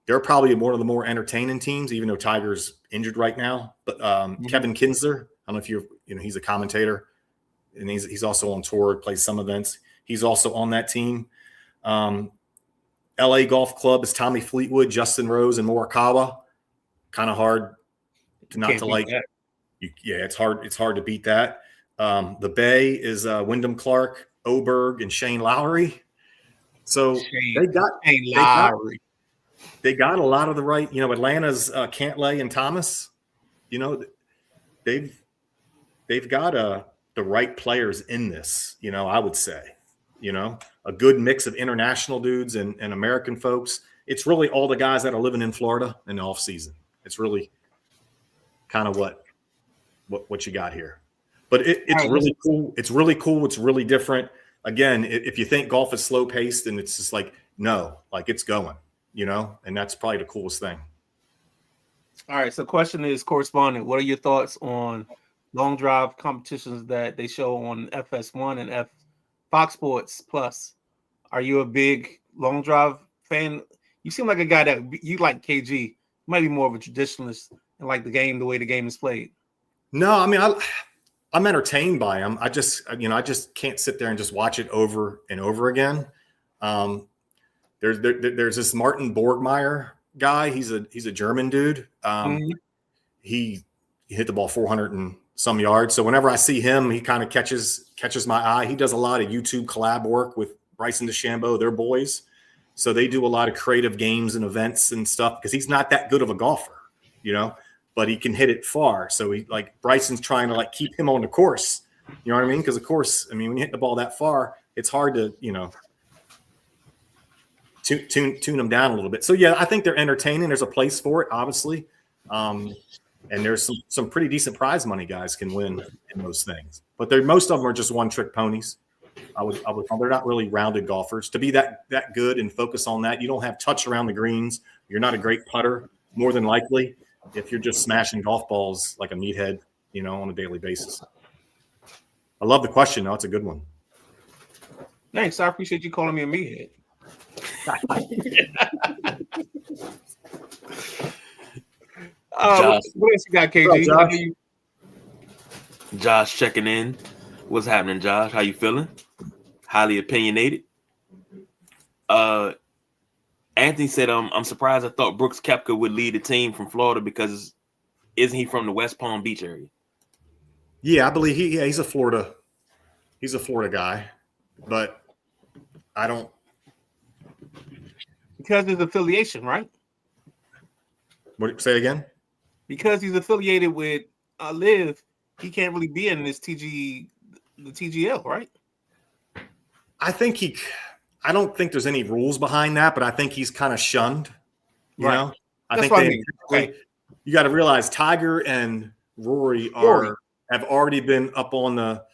Speaker 3: They're probably one of the more entertaining teams, even though Tiger's injured right now. But Kevin Kinsler, I don't know if he's a commentator, and he's also on tour, plays some events. He's also on that team. LA Golf Club is Tommy Fleetwood, Justin Rose, and Morikawa. Kind of hard to like. Yeah, it's hard to beat that. The Bay is Wyndham Clark, Oberg, and Shane Lowry. So they got a lot of the right. You know, Atlanta's Cantlay and Thomas. You know, they've got the right players in this. You know, I would say. a good mix of international dudes and American folks. It's really all the guys that are living in Florida in the off season. It's really kind of what you got here. But it's really cool. It's really cool. It's really different. Again, if you think golf is slow paced, and it's just like, no, like it's going, and that's probably the coolest thing.
Speaker 2: All right. So question is, Correspondent, what are your thoughts on long drive competitions that they show on FS1 and Fox Sports Plus? Are you a big long drive fan? You seem like a guy that you like KG. You might be more of a traditionalist and like the way the game is played. No,
Speaker 3: I mean, I'm entertained by him. I just can't sit there and just watch it over and over again. There's this Martin Borgmeier guy. He's a German dude. He hit the ball 400 and some yards. So whenever I see him, he kind of catches my eye. He does a lot of YouTube collab work with Bryson DeChambeau, their boys. So they do a lot of creative games and events and stuff because he's not that good of a golfer, but he can hit it far. So Bryson's trying to keep him on the course. You know what I mean? Because of course, when you hit the ball that far, it's hard to, tune them down a little bit. So yeah, I think they're entertaining. There's a place for it, obviously. And there's some pretty decent prize money guys can win in those things. But most of them are just one trick ponies. They're not really rounded golfers. To be that good and focus on that, you don't have touch around the greens. You're not a great putter, more than likely, if you're just smashing golf balls like a meathead, on a daily basis. I love the question, though. It's a good one.
Speaker 2: Thanks. I appreciate you calling me a meathead. What else you got, KG?
Speaker 4: Josh checking in. What's happening, Josh? How you feeling? Highly opinionated. Anthony said, I'm surprised. I thought Brooks Koepka would lead the team from Florida because isn't he from the West Palm Beach area?
Speaker 3: Yeah, I believe he's a Florida guy, but I don't.
Speaker 2: Because his affiliation, right?
Speaker 3: What say again?
Speaker 2: Because he's affiliated with Live, he can't really be in this the TGL, right?
Speaker 3: I don't think there's any rules behind that, but I think he's kind of shunned. You know, you got to realize Tiger and Rory have already been up on the,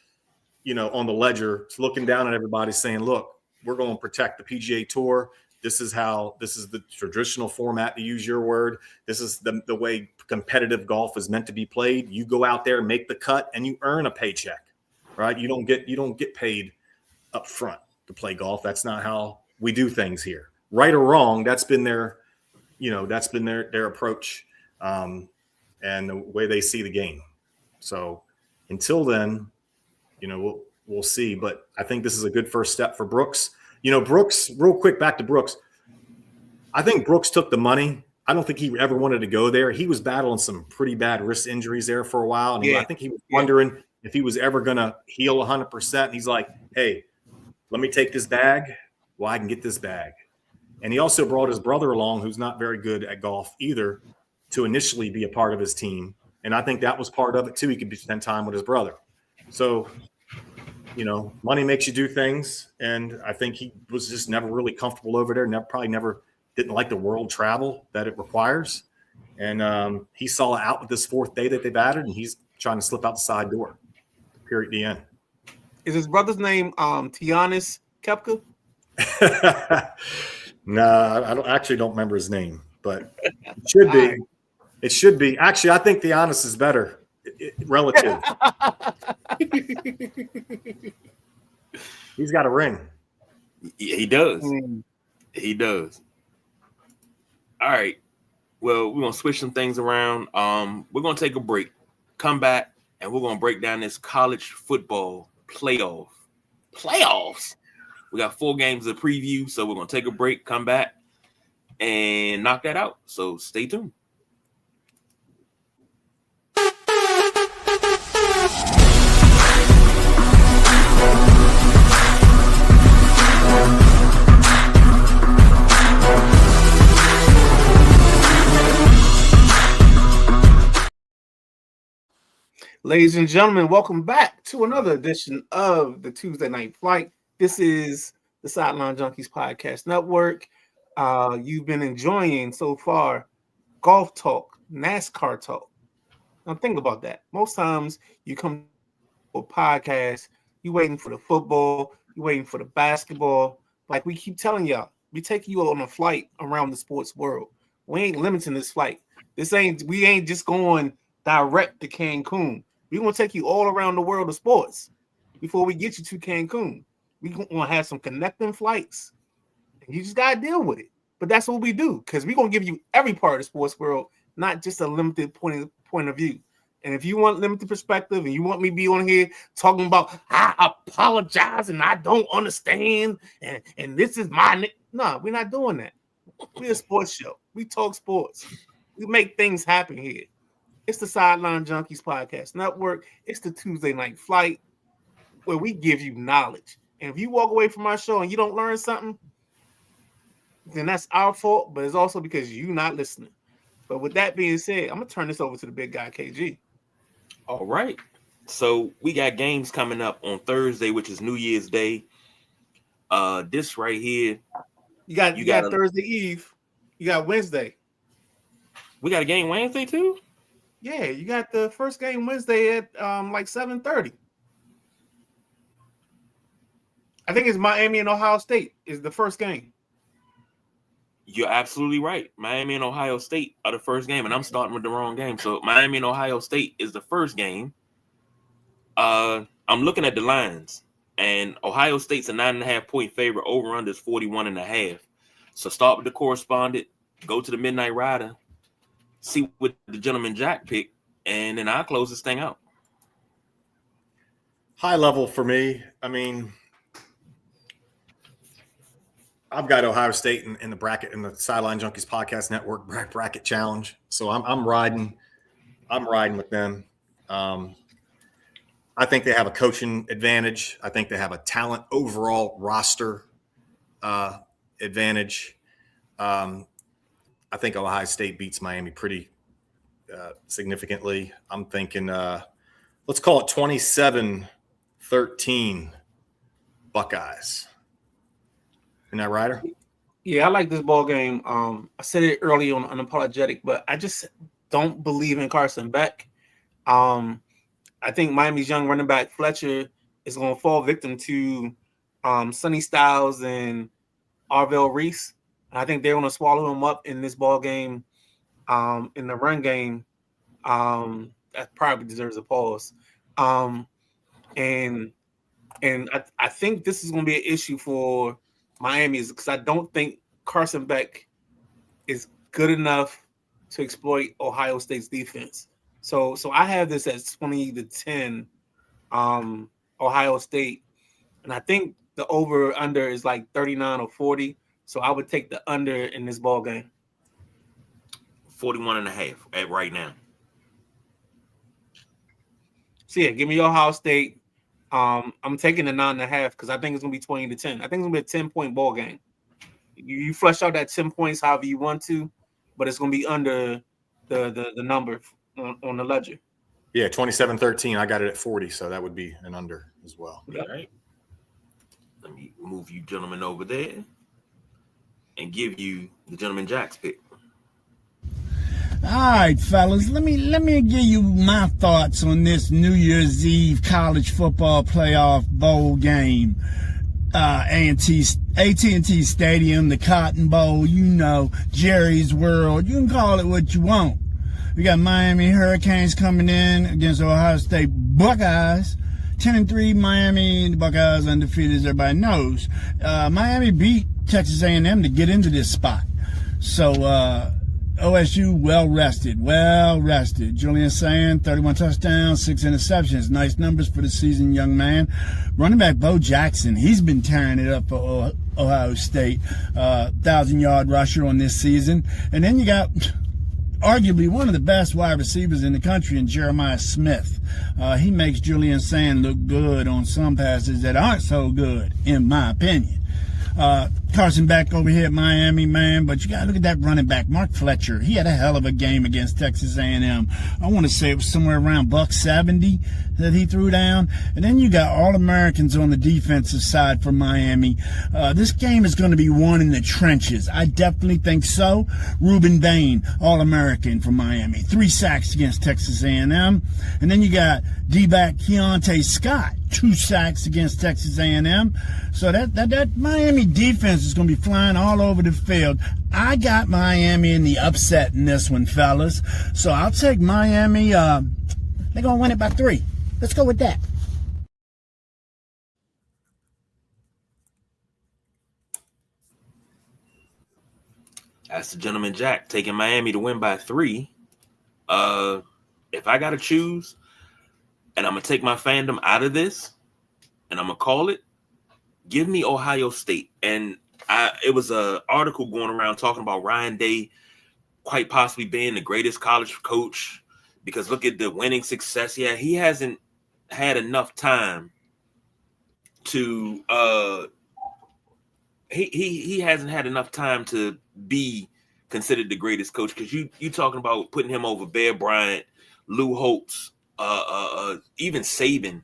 Speaker 3: on the ledger, looking down at everybody, saying, "Look, we're going to protect the PGA Tour. This is the traditional format, to use your word. This is the way competitive golf is meant to be played. You go out there, make the cut, and you earn a paycheck, right? You don't get paid up front to play golf. That's not how we do things here. Right or wrong, that's been their approach, and the way they see the game. So until then, we'll see. But I think this is a good first step for Brooks. Brooks, real quick, back to Brooks. I think Brooks took the money. I don't think he ever wanted to go there. He was battling some pretty bad wrist injuries there for a while. And I think he was wondering if he was ever going to heal 100%. And he's like, hey, let me take this bag. Well, I can get this bag. And he also brought his brother along, who's not very good at golf either, to initially be a part of his team. And I think that was part of it, too. He could spend time with his brother. So, money makes you do things. And I think he was just never really comfortable over there. Probably never didn't like the world travel that it requires. And he saw it out with this fourth day that they've added, and he's trying to slip out the side door. Period. The end.
Speaker 2: Is his brother's name Tianis Koepka?
Speaker 3: No, I don't remember his name, but it should be. Right. It should be. Actually, I think Tianis is better relative. He's got a ring.
Speaker 4: Yeah, he does. He does. All right. Well, we're going to switch some things around. We're going to take a break, come back, and we're going to break down this college football playoffs. We got 4 games of preview, so we're going to take a break, come back, and knock that out. So stay tuned.
Speaker 2: Ladies and gentlemen, welcome back to another edition of the Tuesday Night Flight. This is the Sideline Junkies Podcast Network. You've been enjoying so far golf talk, NASCAR talk. Now think about that. Most times you come to a podcast, you waiting for the football, you waiting for the basketball. Like we keep telling y'all, we take you on a flight around the sports world. We ain't limiting this flight. We ain't just going direct to Cancun. We're gonna take you all around the world of sports before we get you to Cancun. We're gonna have some connecting flights. And you just gotta deal with it. But that's what we do, because we're gonna give you every part of the sports world, not just a limited point of view. And if you want limited perspective and you want me to be on here talking about I apologize and I don't understand and this is my no, we're not doing that. We're a sports show. We talk sports. We make things happen here. It's the Sideline Junkies Podcast Network. It's the Tuesday Night Flight where we give you knowledge. And if you walk away from our show and you don't learn something, then that's our fault, but it's also because you're not listening. But with that being said, I'm going to turn this over to the big guy, KG.
Speaker 4: All right. So we got games coming up on Thursday, which is New Year's Day. This right here.
Speaker 2: You got Thursday Eve. You got Wednesday.
Speaker 4: We got a game Wednesday too?
Speaker 2: Yeah, you got the first game Wednesday at like 7:30. I think it's Miami and Ohio State is the first game.
Speaker 4: You're absolutely right. Miami and Ohio State are the first game, and I'm starting with the wrong game. So Miami and Ohio State is the first game. I'm looking at the lines, and Ohio State's a 9.5-point favorite. Over under is 41.5. So start with the correspondent, go to the Midnight Rider, see what the gentleman Jack picked, and then I'll close this thing out.
Speaker 3: High level for me. I mean, I've got Ohio State in the bracket in the Sideline Junkies Podcast Network bracket challenge. So I'm riding with them. I think they have a coaching advantage. I think they have a talent overall roster advantage. I think Ohio State beats Miami pretty significantly. I'm thinking, let's call it 27-13 Buckeyes. Isn't that right?
Speaker 2: Yeah, I like this ball game. I said it early on Unapologetic, but I just don't believe in Carson Beck. I think Miami's young running back Fletcher is going to fall victim to Sonny Styles and Arvell Reese. I think they're going to swallow him up in this ball game. In the run game, that probably deserves a pause. And I think this is going to be an issue for Miami, is because I don't think Carson Beck is good enough to exploit Ohio State's defense. So I have this at 20-10 Ohio State, and I think the over under is like 39 or 40. So I would take the under in this ball game.
Speaker 4: 41.5 at right now.
Speaker 2: So yeah, give me Ohio State. I'm taking the 9.5 because I think it's gonna be 20-10. I think it's gonna be a 10-point ball game. You flush out that 10 points however you want to, but it's gonna be under the number on the ledger.
Speaker 3: Yeah, 27-13. I got it at 40, so that would be an under as well.
Speaker 4: All right. Let me move you gentlemen over there and give you the gentleman Jack's pick.
Speaker 5: All right, fellas, let me give you my thoughts on this New Year's Eve college football playoff bowl game. AT&T Stadium, the Cotton Bowl, Jerry's World. You can call it what you want. We got Miami Hurricanes coming in against Ohio State Buckeyes. 10-3 Miami, the Buckeyes undefeated, as everybody knows. Miami beat Texas A&M to get into this spot. So, OSU well rested. Julian Sand, 31 touchdowns, 6 interceptions. Nice numbers for the season, young man. Running back Bo Jackson, he's been tearing it up for Ohio State. 1,000-yard rusher on this season. And then you got arguably one of the best wide receivers in the country in Jeremiah Smith. He makes Julian Sand look good on some passes that aren't so good, in my opinion. Carson back over here at Miami, man, but you got to look at that running back, Mark Fletcher. He had a hell of a game against Texas A&M. I want to say it was somewhere around $170 that he threw down. And then you got All-Americans on the defensive side for Miami. This game is going to be won in the trenches. I definitely think so. Reuben Bain, All-American for Miami. 3 sacks against Texas A&M. And then you got D-back Keontae Scott. 2 sacks against Texas A&M. So that Miami defense is going to be flying all over the field. I got Miami in the upset in this one, fellas. So I'll take Miami. They're going to win it by 3. Let's go with that.
Speaker 4: That's the gentleman Jack taking Miami to win by 3. If I got to choose, and I'm going to take my fandom out of this, and I'm going to call it, give me Ohio State. And it was an article going around talking about Ryan Day quite possibly being the greatest college coach because look at the winning success he had. He hasn't had enough time to he hasn't had enough time to be considered the greatest coach because you talking about putting him over Bear Bryant, Lou Holtz, even Saban,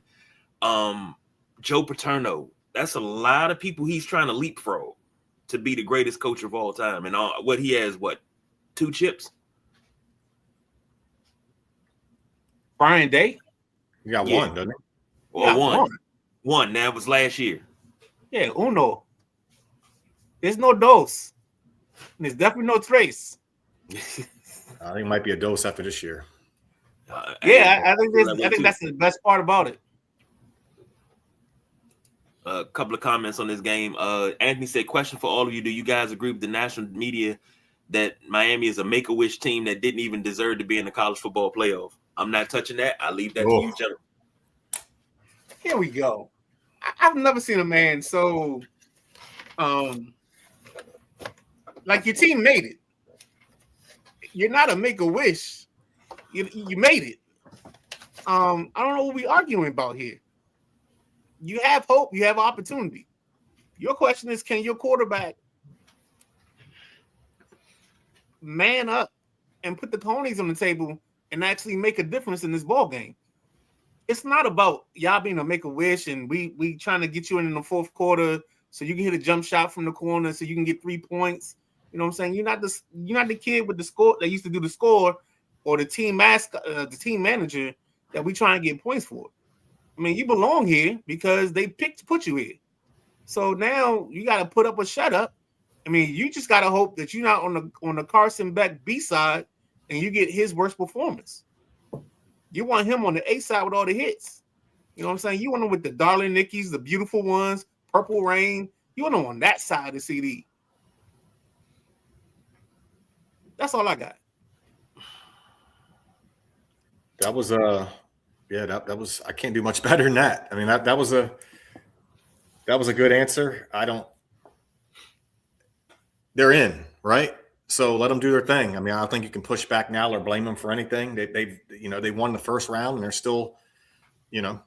Speaker 4: Joe Paterno. That's a lot of people he's trying to leapfrog to be the greatest coach of all time. And what he has, 2 chips?
Speaker 2: Brian Day?
Speaker 3: You got 1, doesn't he?
Speaker 4: Or 1. 1. That was last year.
Speaker 2: Yeah, uno. There's no dos. And there's definitely no trace.
Speaker 3: I think it might be a dose after this year.
Speaker 2: I think that's the best part about it.
Speaker 4: A couple of comments on this game. Anthony said, question for all of you. Do you guys agree with the national media that Miami is a make-a-wish team that didn't even deserve to be in the college football playoff? I'm not touching that. I leave that to you, gentlemen.
Speaker 2: Here we go. I've never seen a man so like your team made it. You're not a make-a-wish. You made it. I don't know what we're arguing about here. You have hope. You have opportunity. Your question is, can your quarterback man up and put the ponies on the table and actually make a difference in this ball game? It's not about y'all being a make-a-wish and we trying to get you in the 4th quarter so you can hit a jump shot from the corner so you can get 3 points. You know what I'm saying? You're not the kid with the score that used to do the score or the team the team manager that we try and get points for. I mean, you belong here because they picked to put you here. So now you got to put up or shut up. I mean, you just got to hope that you're not on the Carson Beck B side and you get his worst performance. You want him on the A side with all the hits. You know what I'm saying? You want him with the Darling Nickies, the beautiful ones, Purple Rain. You want him on that side of the CD. That's all I got.
Speaker 3: That was that was I can't do much better than that. I mean that was a good answer. They're in, right? So let them do their thing. I mean, I don't think you can push back now or blame them for anything. They won the first round and they're still, and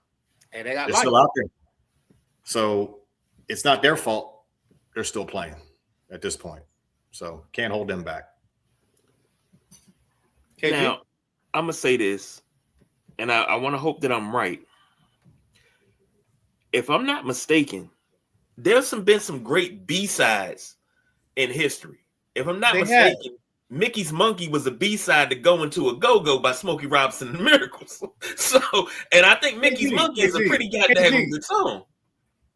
Speaker 3: they're still out there. So it's not their fault. They're still playing at this point. So can't hold them back.
Speaker 4: Now, I'm going to say this, and I want to hope that I'm right. If I'm not mistaken, there's been some great B-sides in history. If I'm not mistaken, Mickey's Monkey was a B-side to Go Into a Go-Go by Smokey Robinson and the Miracles. So, and I think Mickey's Monkey is a pretty goddamn good song.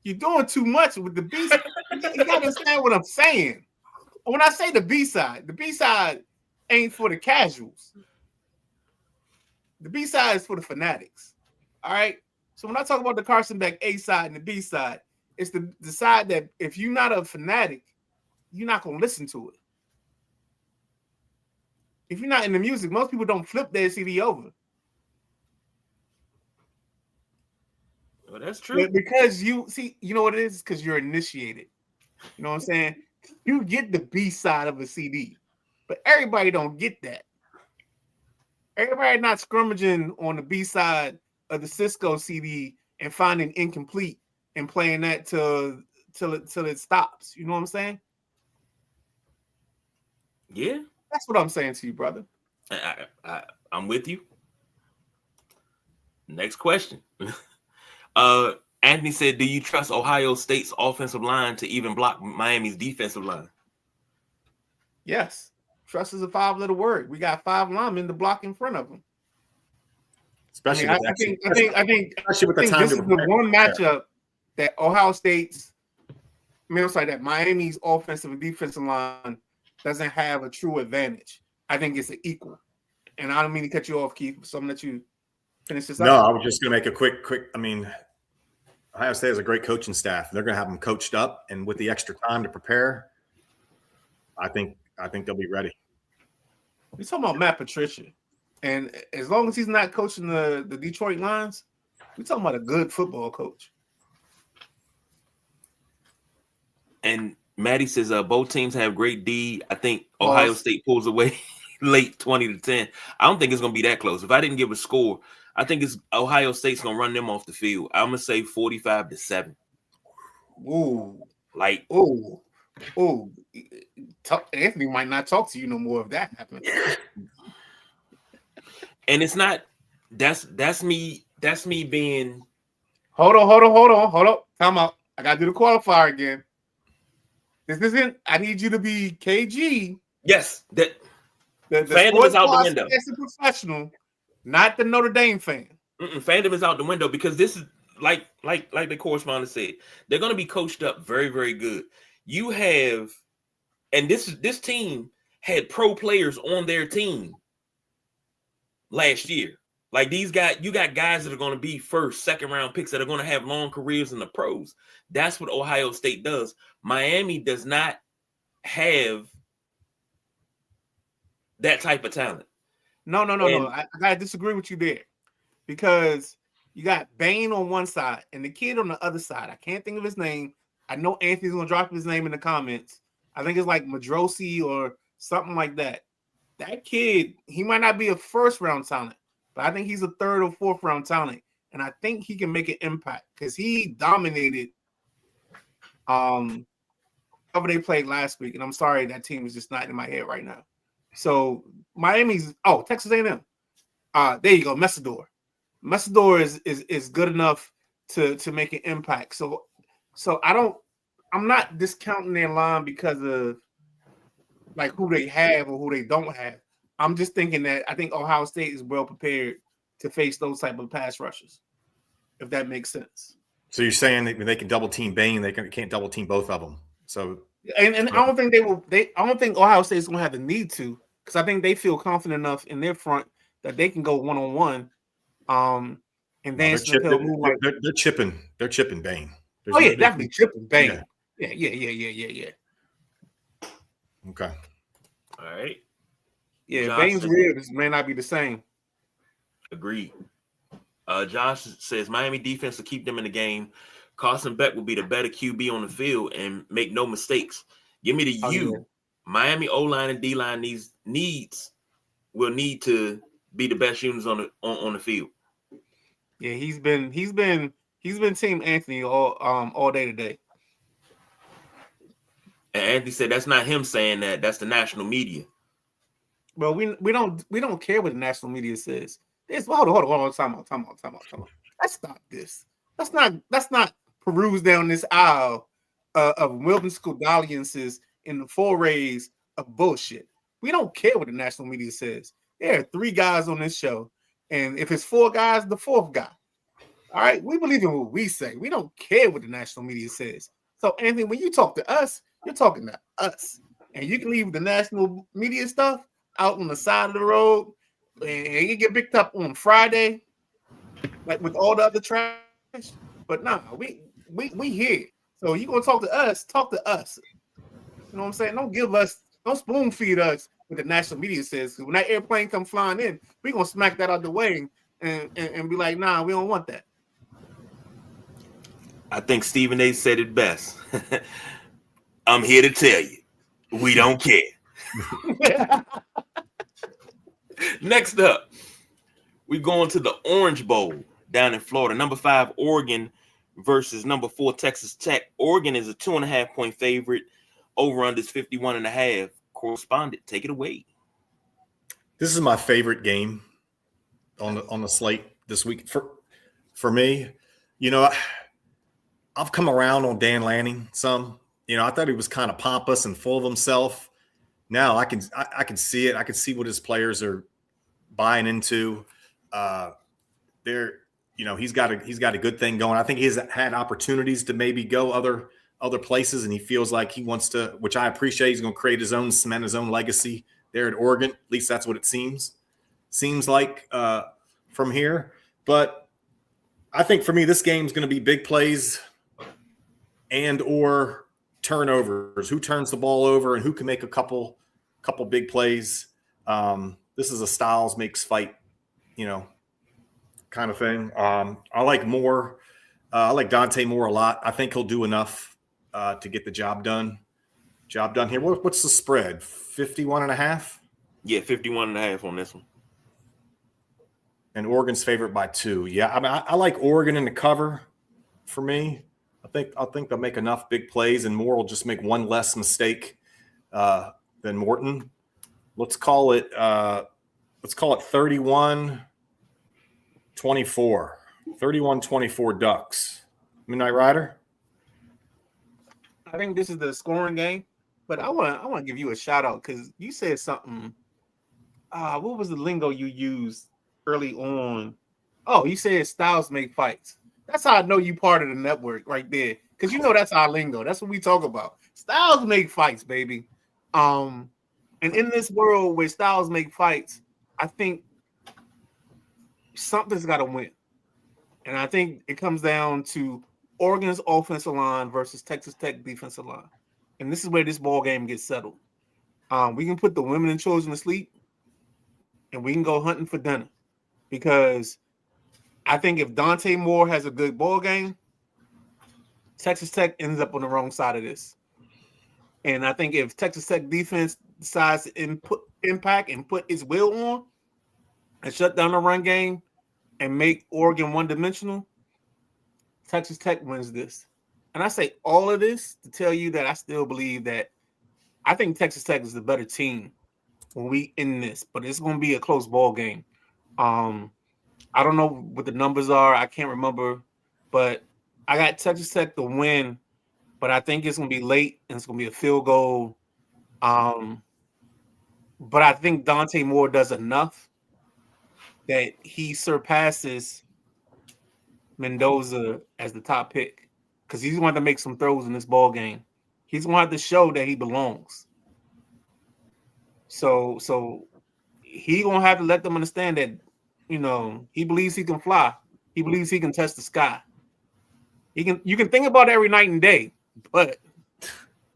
Speaker 2: You're doing too much with the B-side. You got to understand what I'm saying. When I say the B-side ain't for the casuals. The B-side is for the fanatics. All right? So when I talk about the Carson Beck A side and the B side, it's the side that if you're not a fanatic, you're not going to listen to it. If you're not in the music, most people don't flip their CD over.
Speaker 4: Well, that's true.
Speaker 2: But because you know what it is? Because you're initiated. You know what I'm saying? You get the B side of a CD, but everybody don't get that. Everybody not scrummaging on the B side of the Cisco CD and finding Incomplete and playing that to till it stops. You know what I'm saying?
Speaker 4: Yeah,
Speaker 2: That's what I'm saying to you, brother.
Speaker 4: I'm with you. Next question. Anthony said, "Do you trust Ohio State's offensive line to even block Miami's defensive line?"
Speaker 2: Yes. Trust is a 5-letter word. We got 5 linemen to block in front of them.
Speaker 3: Especially
Speaker 2: I
Speaker 3: with
Speaker 2: think this is the one matchup that Ohio State's, that Miami's offensive and defensive line doesn't have a true advantage. I think it's an equal. And I don't mean to cut you off, Keith. So I'm gonna let you finish this up.
Speaker 3: No, I was just going to make a quick. I mean, Ohio State has a great coaching staff. They're going to have them coached up, and with the extra time to prepare, I think they'll be ready.
Speaker 2: We're talking about Matt Patricia. And as long as he's not coaching the Detroit Lions, we're talking about a good football coach.
Speaker 4: And Maddie says both teams have great D. I think Ohio State pulls away late 20-10. I don't think it's going to be that close. If I didn't give a score, I think it's Ohio State's going to run them off the field. I'm going to say 45-7.
Speaker 2: Ooh.
Speaker 4: Like,
Speaker 2: Anthony might not talk to you no more if that happens.
Speaker 4: And it's not, that's me being.
Speaker 2: Hold on. Time out. I got to do the qualifier again. This isn't, I need you to be KG.
Speaker 4: Yes. The
Speaker 2: fandom
Speaker 4: is out the window.
Speaker 2: As a professional, not the Notre Dame fan.
Speaker 4: Fandom is out the window because this is like the correspondent said. They're going to be coached up very, very good. You have, and this team had pro players on their team last year. Like these guys, you got guys that are going to be first, second round picks that are going to have long careers in the pros. That's what Ohio State does. Miami does not have that type of talent.
Speaker 2: No. I gotta disagree with you there because you got Bain on one side and the kid on the other side. I can't think of his name. I know Anthony's gonna drop his name in the comments. I think it's like Madrosi or something like that. That kid, he might not be a first round talent, but I think he's a 3rd or 4th round talent, and I think he can make an impact because he dominated. However they played last week, and I'm sorry that team is just not in my head right now. So Miami's Texas A&M. There you go, Messidor. Messidor is good enough to make an impact. So I'm not discounting their line because of like who they have or who they don't have. I'm just thinking that I think Ohio State is well prepared to face those type of pass rushers, if that makes sense.
Speaker 3: So you're saying that they can double team Bain, they can't double team both of them. So
Speaker 2: and I don't think they will. I don't think Ohio State is going to have the need to, because I think they feel confident enough in their front that they can go 1-on-1. And then
Speaker 3: they're chipping Bain.
Speaker 2: Definitely chipping Bain. Yeah.
Speaker 3: Okay.
Speaker 4: All right.
Speaker 2: Yeah,
Speaker 4: Josh
Speaker 2: Bain's ribs may not be the same.
Speaker 4: Agreed. Josh says Miami defense will keep them in the game. Carson Beck will be the better QB on the field and make no mistakes. Give me the U. Yeah. Miami O-line and D-line will need to be the best units on the field.
Speaker 2: Yeah, he's been Team Anthony all day today.
Speaker 4: And Anthony said that's not him saying that. That's the national media.
Speaker 2: Well, we don't care what the national media says. Hold on. Time out. Let's stop this. Let's not peruse down this aisle of wilderness dalliances in the forays of bullshit. We don't care what the national media says. There are 3 guys on this show, and if it's 4 guys, the 4th guy. All right, we believe in what we say. We don't care what the national media says. So, Anthony, when you talk to us, you're talking to us, and you can leave the national media stuff out on the side of the road, and you get picked up on Friday, like with all the other trash. But nah, we here. So you gonna talk to us? Talk to us. You know what I'm saying? Don't spoon feed us what the national media says. Because when that airplane come flying in, we gonna smack that out the way and be like, nah, we don't want that.
Speaker 4: I think Stephen A. said it best. I'm here to tell you, we don't care. Next up, we're going to the Orange Bowl down in Florida. Number 5, Oregon versus number 4 Texas Tech. Oregon is a 2.5-point favorite. Over under is 51.5. Correspondent, take it away.
Speaker 3: This is my favorite game on the slate this week for me. You know, I've come around on Dan Lanning some. You know, I thought he was kind of pompous and full of himself. Now I can see it. I can see what his players are buying into. They're, you know, he's got a good thing going. I think he's had opportunities to maybe go other places, and he feels like he wants to, which I appreciate. He's going to create his own, cement his own legacy there at Oregon. At least that's what it seems like from here. But I think for me, this game is going to be big plays and or turnovers. Who turns the ball over and who can make a couple big plays. This is a Styles makes fight, you know, kind of thing. I like Moore. I like Dante Moore a lot. I think he'll do enough to get the job done here. What's the spread? 51.5?
Speaker 4: Yeah, 51.5 on this one.
Speaker 3: And Oregon's favorite by 2. Yeah, I mean, I like Oregon in the cover for me. I think they'll make enough big plays, and Moore will just make one less mistake than Morton. Let's call it 31-24. 31-24 Ducks. Midnight Rider?
Speaker 2: I think this is the scoring game, but I want to give you a shout out because you said something. What was the lingo you used early on? Oh, you said Styles make fights. That's how I know you part of the network right there, because you know that's our lingo. That's what we talk about. Styles make fights, baby. And in this world where Styles make fights, I think something's got to win. And I think it comes down to Oregon's offensive line versus Texas Tech defensive line. And this is where this ball game gets settled. We can put the women and children to sleep, and we can go hunting for dinner. Because I think if Dante Moore has a good ball game, Texas Tech ends up on the wrong side of this. And I think if Texas Tech defense decides to impact and put its will on and shut down the run game and make Oregon one-dimensional, Texas Tech wins this. And I say all of this to tell you that I still believe that I think Texas Tech is the better team when we end this, but it's going to be a close ball game. I don't know what the numbers are. I can't remember, but I got Texas Tech to win, but I think it's going to be late and it's going to be a field goal. But I think Dante Moore does enough that he surpasses Mendoza as the top pick, because he's going to have to make some throws in this ball game. He's going to have to show that he belongs. So he's going to have to let them understand that, you know, he believes he can fly. He believes he can touch the sky. You can think about it every night and day, but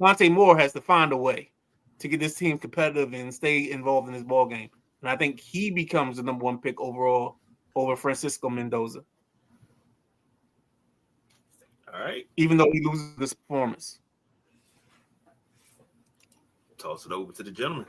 Speaker 2: Dante Moore has to find a way to get this team competitive and stay involved in this ball game. And I think he becomes the number 1 pick overall over Francisco Mendoza.
Speaker 4: All right.
Speaker 2: Even though he loses this performance.
Speaker 4: Toss it over to the gentleman.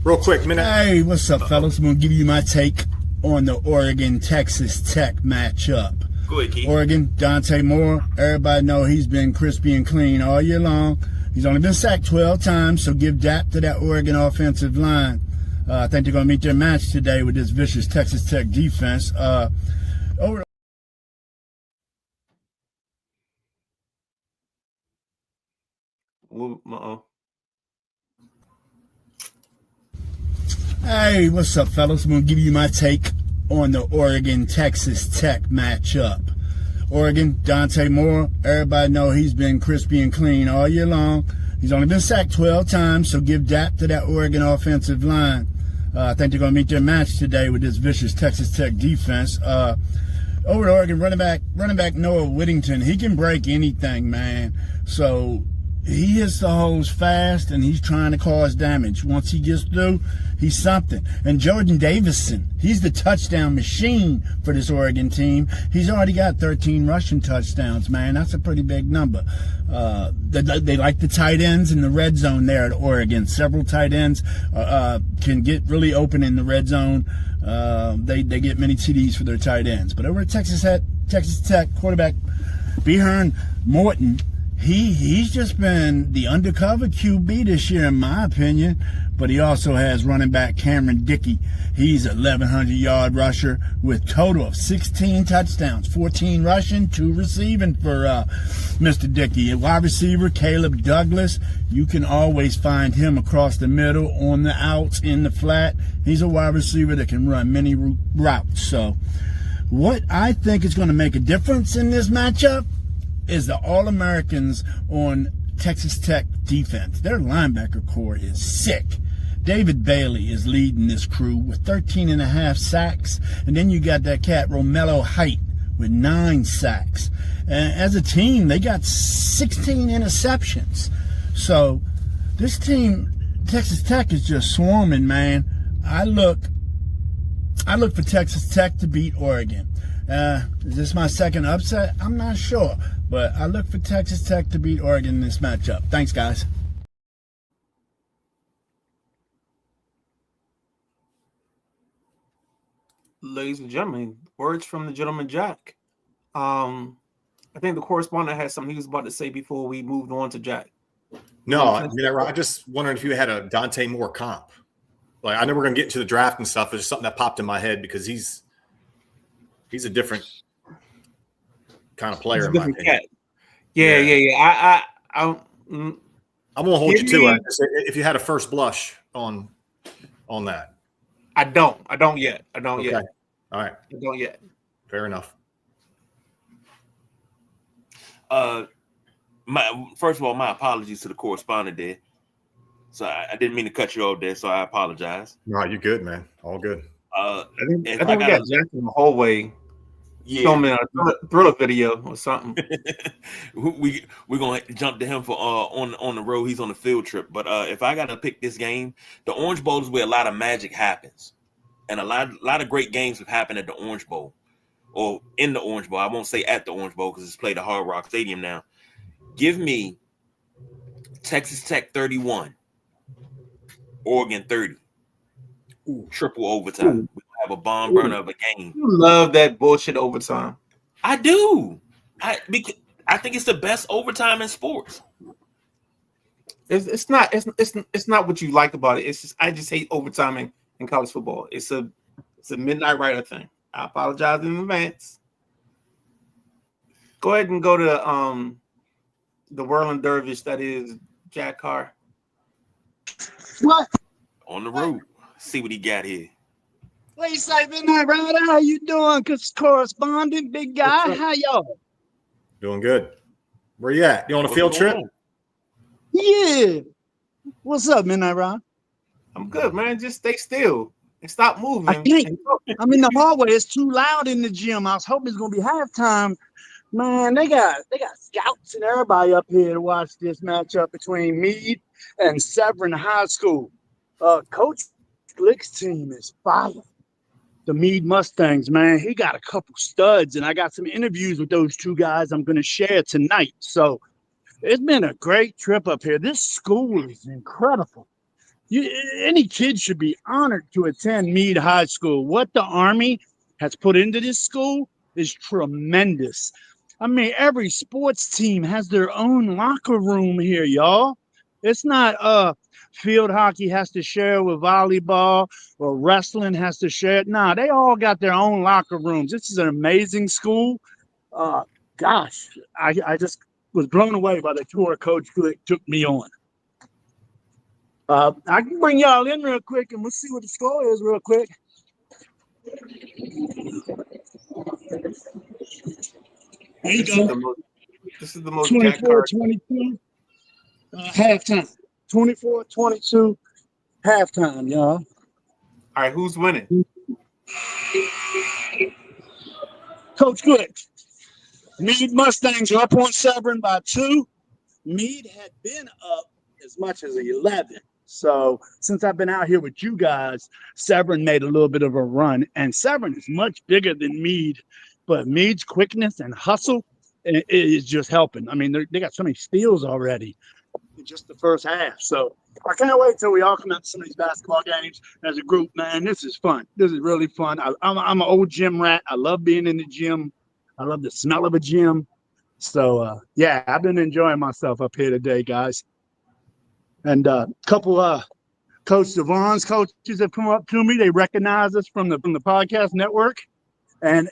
Speaker 3: Real quick, minute.
Speaker 5: Hey, what's up, fellas? I'm going to give you my take on the Oregon-Texas Tech matchup.
Speaker 4: Go ahead, Keith.
Speaker 5: Oregon, Dante Moore. Everybody know he's been crispy and clean all year long. He's only been sacked 12 times, so give that to that Oregon offensive line. I think they're going to meet their match today with this vicious Texas Tech defense. Over. Hey, what's up, fellas? I'm going to give you my take on the Oregon-Texas Tech matchup. Oregon, Dante Moore. Everybody know he's been crispy and clean all year long. He's only been sacked 12 times, so give that to that Oregon offensive line. I think they're going to meet their match today with this vicious Texas Tech defense. Over to Oregon, running back Noah Whittington. He can break anything, man. So he hits the holes fast, and he's trying to cause damage. Once he gets through, he's something. And Jordan Davison, he's the touchdown machine for this Oregon team. He's already got 13 rushing touchdowns, man. That's a pretty big number. They like the tight ends in the red zone there at Oregon. Several tight ends can get really open in the red zone. they get many TDs for their tight ends. But over at Texas Tech quarterback Behern Morton, he's just been the undercover QB this year, in my opinion. But he also has running back Cameron Dickey. He's a 1,100-yard rusher with total of 16 touchdowns, 14 rushing, 2 receiving for Mr. Dickey. A wide receiver, Caleb Douglas. You can always find him across the middle, on the outs, in the flat. He's a wide receiver that can run many routes. So what I think is going to make a difference in this matchup is the All-Americans on Texas Tech defense. Their linebacker core is sick. David Bailey is leading this crew with 13.5 sacks. And then you got that cat Romello Height with 9 sacks. And as a team, they got 16 interceptions. So this team, Texas Tech, is just swarming, man. I look for Texas Tech to beat Oregon. Is this my second upset? I'm not sure. But I look for Texas Tech to beat Oregon in this matchup. Thanks, guys.
Speaker 2: Ladies and gentlemen, words from the gentleman Jack. I think the correspondent had something he was about to say before we moved on to Jack.
Speaker 3: No, I just wondered if you had a Dante Moore comp. Like, I know we're going to get into the draft and stuff. There's something that popped in my head because he's a different kind of player in my opinion.
Speaker 2: Cat. Yeah. I'm
Speaker 3: going to hold you to it if you had a first blush on that.
Speaker 2: I don't yet.
Speaker 3: Okay. All right.
Speaker 2: I don't yet.
Speaker 3: Fair enough.
Speaker 4: First of all, my apologies to the correspondent there. So I didn't mean to cut you off there, so I apologize.
Speaker 3: No, you're good, man. All good.
Speaker 2: I think we got Jack in the hallway. Yeah, filming a thriller video or something.
Speaker 4: We're gonna jump to him for on the road. He's on the field trip. But if I gotta pick this game, the Orange Bowl is where a lot of magic happens, and a lot of great games have happened at the Orange Bowl, or in the Orange Bowl. I won't say at the Orange Bowl because it's played at Hard Rock Stadium now. Give me Texas Tech 31, Oregon 30. Ooh, triple overtime. We have a bomb burner of a game.
Speaker 2: You love that bullshit overtime.
Speaker 4: I do. I think it's the best overtime in sports.
Speaker 2: It's not what you like about it. It's just I just hate overtime in college football. It's a midnight rider thing. I apologize in advance. Go ahead and go to the whirling dervish that is Jack Carr.
Speaker 5: What?
Speaker 4: On the road. See what he got here.
Speaker 5: What you say, Midnight Rider? How you doing? Correspondent, big guy. How y'all?
Speaker 3: Doing good. Where you at? You on a field trip?
Speaker 5: Yeah. What's up, Midnight Rider?
Speaker 2: I'm good, man. Just stay still and stop moving.
Speaker 5: I can't. I'm in the hallway. It's too loud in the gym. I was hoping it's gonna be halftime. Man, they got scouts and everybody up here to watch this matchup between Meade and Severn High School. Coach Glick's team is fire. The Meade Mustangs, man, he got a couple studs, and I got some interviews with those two guys I'm going to share tonight. So it's been a great trip up here. This school is incredible. Any kid should be honored to attend Meade High School. What the Army has put into this school is tremendous. I mean, every sports team has their own locker room here, y'all. It's not field hockey has to share with volleyball or wrestling has to share. Nah, they all got their own locker rooms. This is an amazing school. Gosh, I just was blown away by the tour Coach Glick took me on. I can bring y'all in real quick and we'll see what the score is real quick. There you go.
Speaker 2: This is the most
Speaker 5: 24-22 halftime. 24-22 halftime, y'all.
Speaker 2: All right, who's winning?
Speaker 5: Coach Glick. Meade Mustangs are up on Severn by 2. Meade had been up as much as 11. So since I've been out here with you guys, Severn made a little bit of a run. And Severn is much bigger than Meade. But Meade's quickness and hustle is just helping. I mean, they got so many steals already in just the first half. So I can't wait till we all come out to some of these basketball games as a group, man. This is fun. This is really fun. I'm an old gym rat. I love being in the gym. I love the smell of a gym. So, yeah, I've been enjoying myself up here today, guys. And a couple Coach Devon's coaches have come up to me. They recognize us from the podcast network. And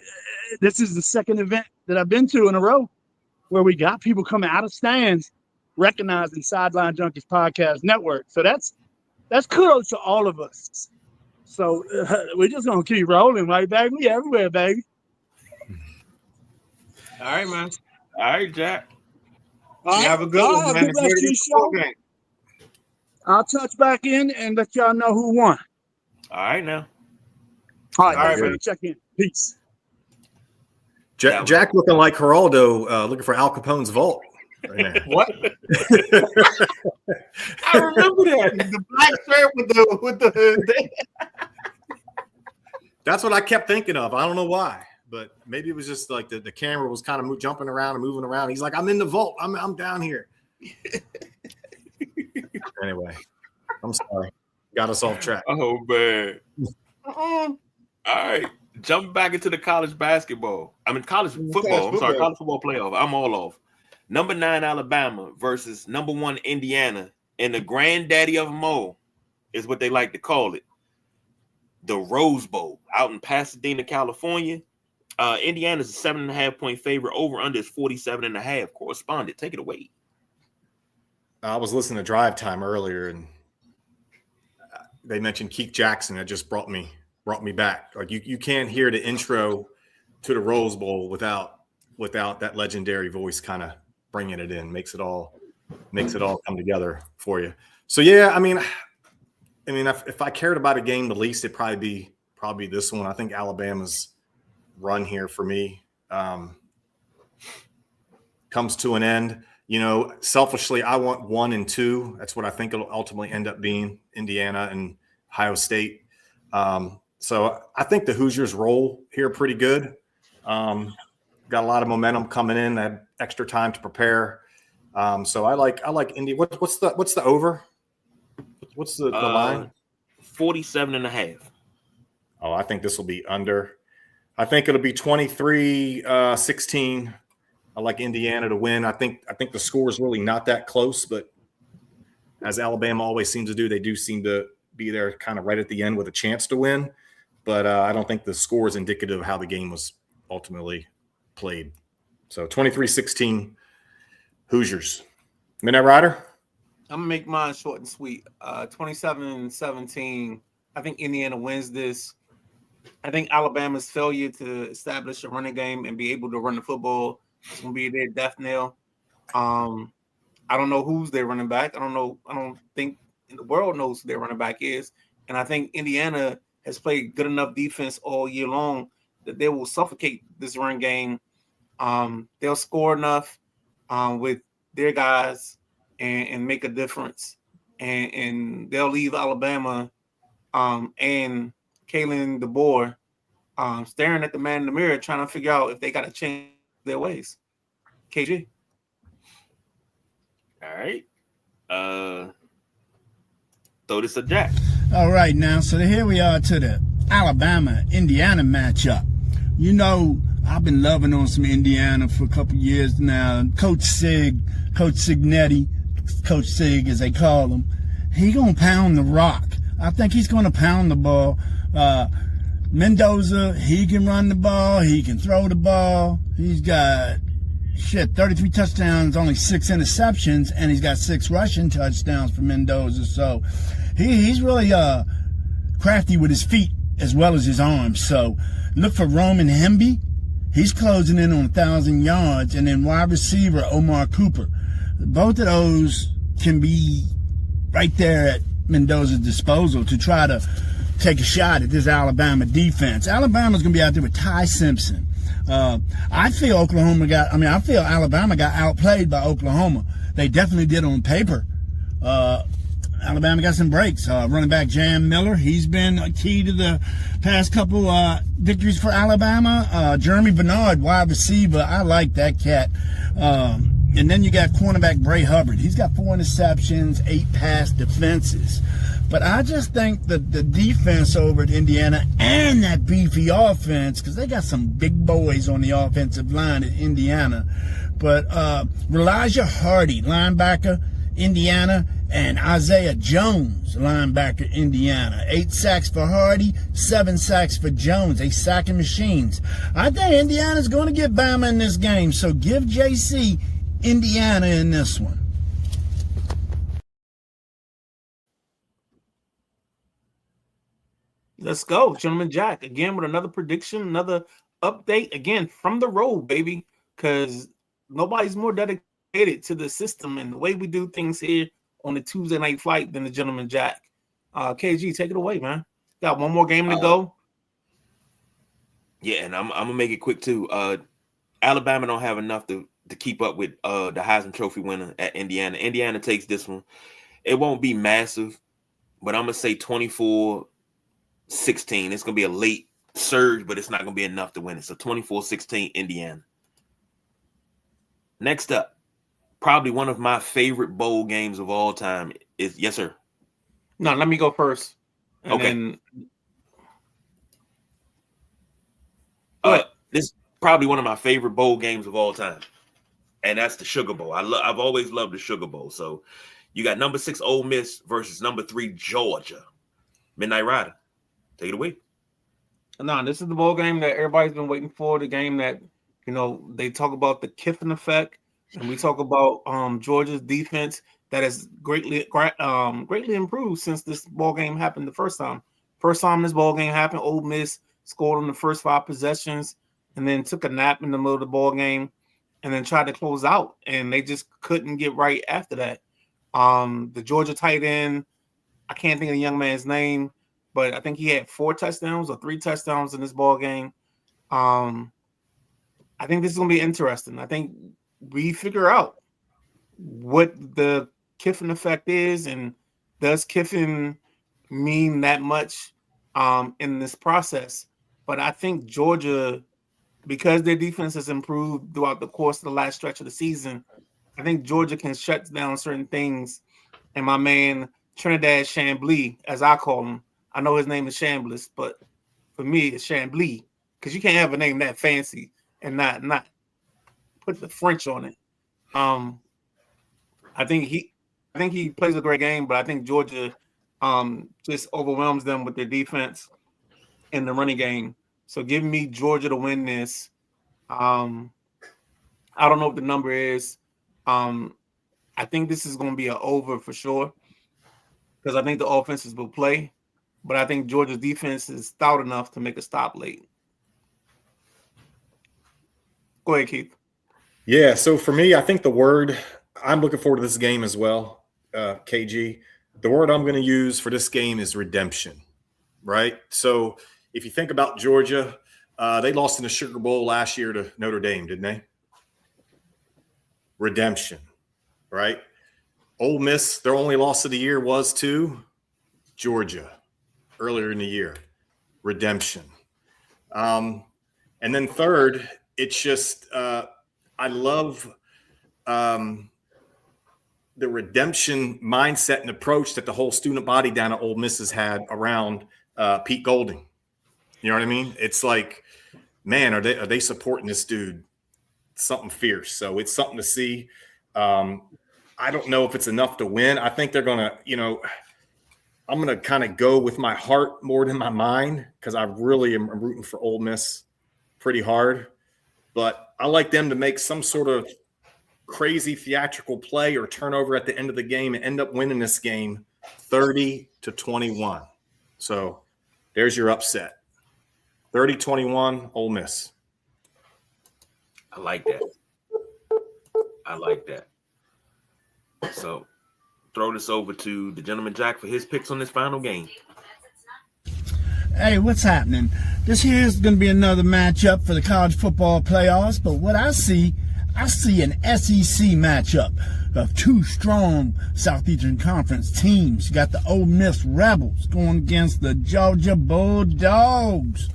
Speaker 5: this is the second event that I've been to in a row where we got people coming out of stands recognizing Sideline Junkies Podcast Network. So that's kudos to all of us. So we're just going to keep rolling, right, baby? We everywhere, baby.
Speaker 2: All right, man.
Speaker 4: All right, Jack.
Speaker 2: You have a good one, man.
Speaker 5: Good rest of your show. I'll touch back in and let y'all know who won.
Speaker 4: All right, now.
Speaker 5: All right,
Speaker 2: All right,
Speaker 5: man. Check in. Peace.
Speaker 3: Jack looking like Geraldo, looking for Al Capone's vault. Right now.
Speaker 2: What? I remember that. The black shirt with the
Speaker 3: That's what I kept thinking of. I don't know why, but maybe it was just like the camera was kind of jumping around and moving around. He's like, I'm in the vault. I'm down here. Anyway, I'm sorry. Got us off track.
Speaker 4: Oh, man. All right. Jump back into the college basketball. College football. I'm sorry, college football playoff. I'm all off. Number 9 Alabama versus number 1 Indiana, and the granddaddy of them all is what they like to call it, the Rose Bowl out in Pasadena, California. Indiana's a 7.5-point favorite. Over under is 47.5. Correspondent, take it away.
Speaker 3: I was listening to Drive Time earlier, and they mentioned Keith Jackson. That just brought me back. Like you can't hear the intro to the Rose Bowl without that legendary voice kind of bringing it in. Makes it all come together for you. So yeah, I mean, if I cared about a game the least, it'd probably be this one. I think Alabama's run here for me comes to an end. You know, selfishly, I want 1 and 2. That's what I think it'll ultimately end up being, Indiana and Ohio State. So I think the Hoosiers roll here pretty good. Got a lot of momentum coming in. They had extra time to prepare. So I like Indy. What's the over? What's the line?
Speaker 4: 47.5.
Speaker 3: Oh, I think this will be under. I think it'll be 23-16. I like Indiana to win. I think the score is really not that close, but as Alabama always seems to do, they do seem to be there kind of right at the end with a chance to win. But I don't think the score is indicative of how the game was ultimately played. So 23-16 Hoosiers. Midnight Rider?
Speaker 2: I'm going to make mine short and sweet. 27-17. I think Indiana wins this. I think Alabama's failure to establish a running game and be able to run the football is going to be their death knell. I don't know who's their running back. I don't think the world knows who their running back is. And I think Indiana has played good enough defense all year long that they will suffocate this run game. They'll score enough with their guys and make a difference. And they'll leave Alabama and Kalen DeBoer staring at the man in the mirror, trying to figure out if they got to change their ways. KG.
Speaker 4: All right. Throw this at Jack.
Speaker 5: All right, now, so here we are to the Alabama-Indiana matchup. You know, I've been loving on some Indiana for a couple years now. Coach Signetti, Coach Sig as they call him, he going to pound the rock. I think he's going to pound the ball. Mendoza, he can run the ball. He can throw the ball. He's got, 33 touchdowns, only 6 interceptions, and he's got 6 rushing touchdowns for Mendoza. So he's really crafty with his feet as well as his arms. So look for Roman Hemby. He's closing in on 1,000 yards. And then wide receiver Omar Cooper. Both of those can be right there at Mendoza's disposal to try to take a shot at this Alabama defense. Alabama's going to be out there with Ty Simpson. I feel Alabama got outplayed by Oklahoma. They definitely did on paper. Alabama got some breaks. Running back Jam Miller, he's been a key to the past couple victories for Alabama. Jeremy Bernard, wide receiver, I like that cat. And then you got cornerback Bray Hubbard. He's got 4 interceptions, 8 pass defenses. But I just think that the defense over at Indiana and that beefy offense, because they got some big boys on the offensive line at Indiana. But Elijah Hardy, linebacker, Indiana, and Isaiah Jones, linebacker, Indiana. 8 sacks for Hardy, 7 sacks for Jones. They sacking machines. I think Indiana's going to get Bama in this game, so give JC Indiana in this one.
Speaker 2: Let's go, Gentleman Jack, again with another prediction, another update, again from the road, baby, because nobody's more dedicated to the system and the way we do things here on the Tuesday night flight than the Gentleman Jack. KG, take it away, man. Got one more game to go.
Speaker 4: Yeah, and I'm gonna make it quick too. Alabama don't have enough to keep up with the Heisman Trophy winner at Indiana. Indiana takes this one. It won't be massive, but I'm gonna say 24-16. It's gonna be a late surge, but it's not gonna be enough to win it. So 24-16 Indiana. Next up, probably one of my favorite bowl games of all time is, yes, sir.
Speaker 2: No, let me go first.
Speaker 4: Okay. This is probably one of my favorite bowl games of all time, and that's the Sugar Bowl. I've always loved the Sugar Bowl. So you got number 6 Ole Miss versus number 3 Georgia. Midnight Rider, take it away.
Speaker 2: No, this is the bowl game that everybody's been waiting for. The game that, you know, they talk about the Kiffin effect, and we talk about Georgia's defense that has greatly improved since this ball game happened the first time. First time this ball game happened, Ole Miss scored on the first 5 possessions and then took a nap in the middle of the ball game and then tried to close out, and they just couldn't get right after that. The Georgia tight end, I can't think of the young man's name, but I think he had 4 touchdowns or 3 touchdowns in this ball game. I think this is going to be interesting. I think we figure out what the Kiffin effect is, and does Kiffin mean that much in this process? But I think Georgia, because their defense has improved throughout the course of the last stretch of the season, I think Georgia can shut down certain things. And my man Trinidad Chambly, as I call him, I know his name is Chambliss, but for me it's Chambly, because you can't have a name that fancy and not put the French on it. I think he plays a great game, but I think Georgia just overwhelms them with their defense and the running game. So give me Georgia to win this. I don't know what the number is. I think this is going to be an over for sure, because I think the offenses will play, but I think Georgia's defense is stout enough to make a stop late. Go ahead, Keith.
Speaker 3: Yeah, so for me, I think the word I'm looking forward to this game as well, KG. The word I'm going to use for this game is redemption, right? So if you think about Georgia, they lost in the Sugar Bowl last year to Notre Dame, didn't they? Redemption, right? Ole Miss, their only loss of the year was to Georgia earlier in the year. Redemption. And then third, it's just I love the redemption mindset and approach that the whole student body down at Ole Miss has had around Pete Golding. You know what I mean? It's like, man, are they supporting this dude? Something fierce. So it's something to see. I don't know if it's enough to win. I think they're going to, I'm going to kind of go with my heart more than my mind, because I really am rooting for Ole Miss pretty hard. But I like them to make some sort of crazy theatrical play or turnover at the end of the game and end up winning this game 30-21. So there's your upset. 30-21, Ole Miss.
Speaker 4: I like that. So throw this over to the Gentleman Jack for his picks on this final game.
Speaker 5: Hey, what's happening? This here is going to be another matchup for the college football playoffs, but what I see an SEC matchup of 2 strong Southeastern Conference teams. You got the Ole Miss Rebels going against the Georgia Bulldogs.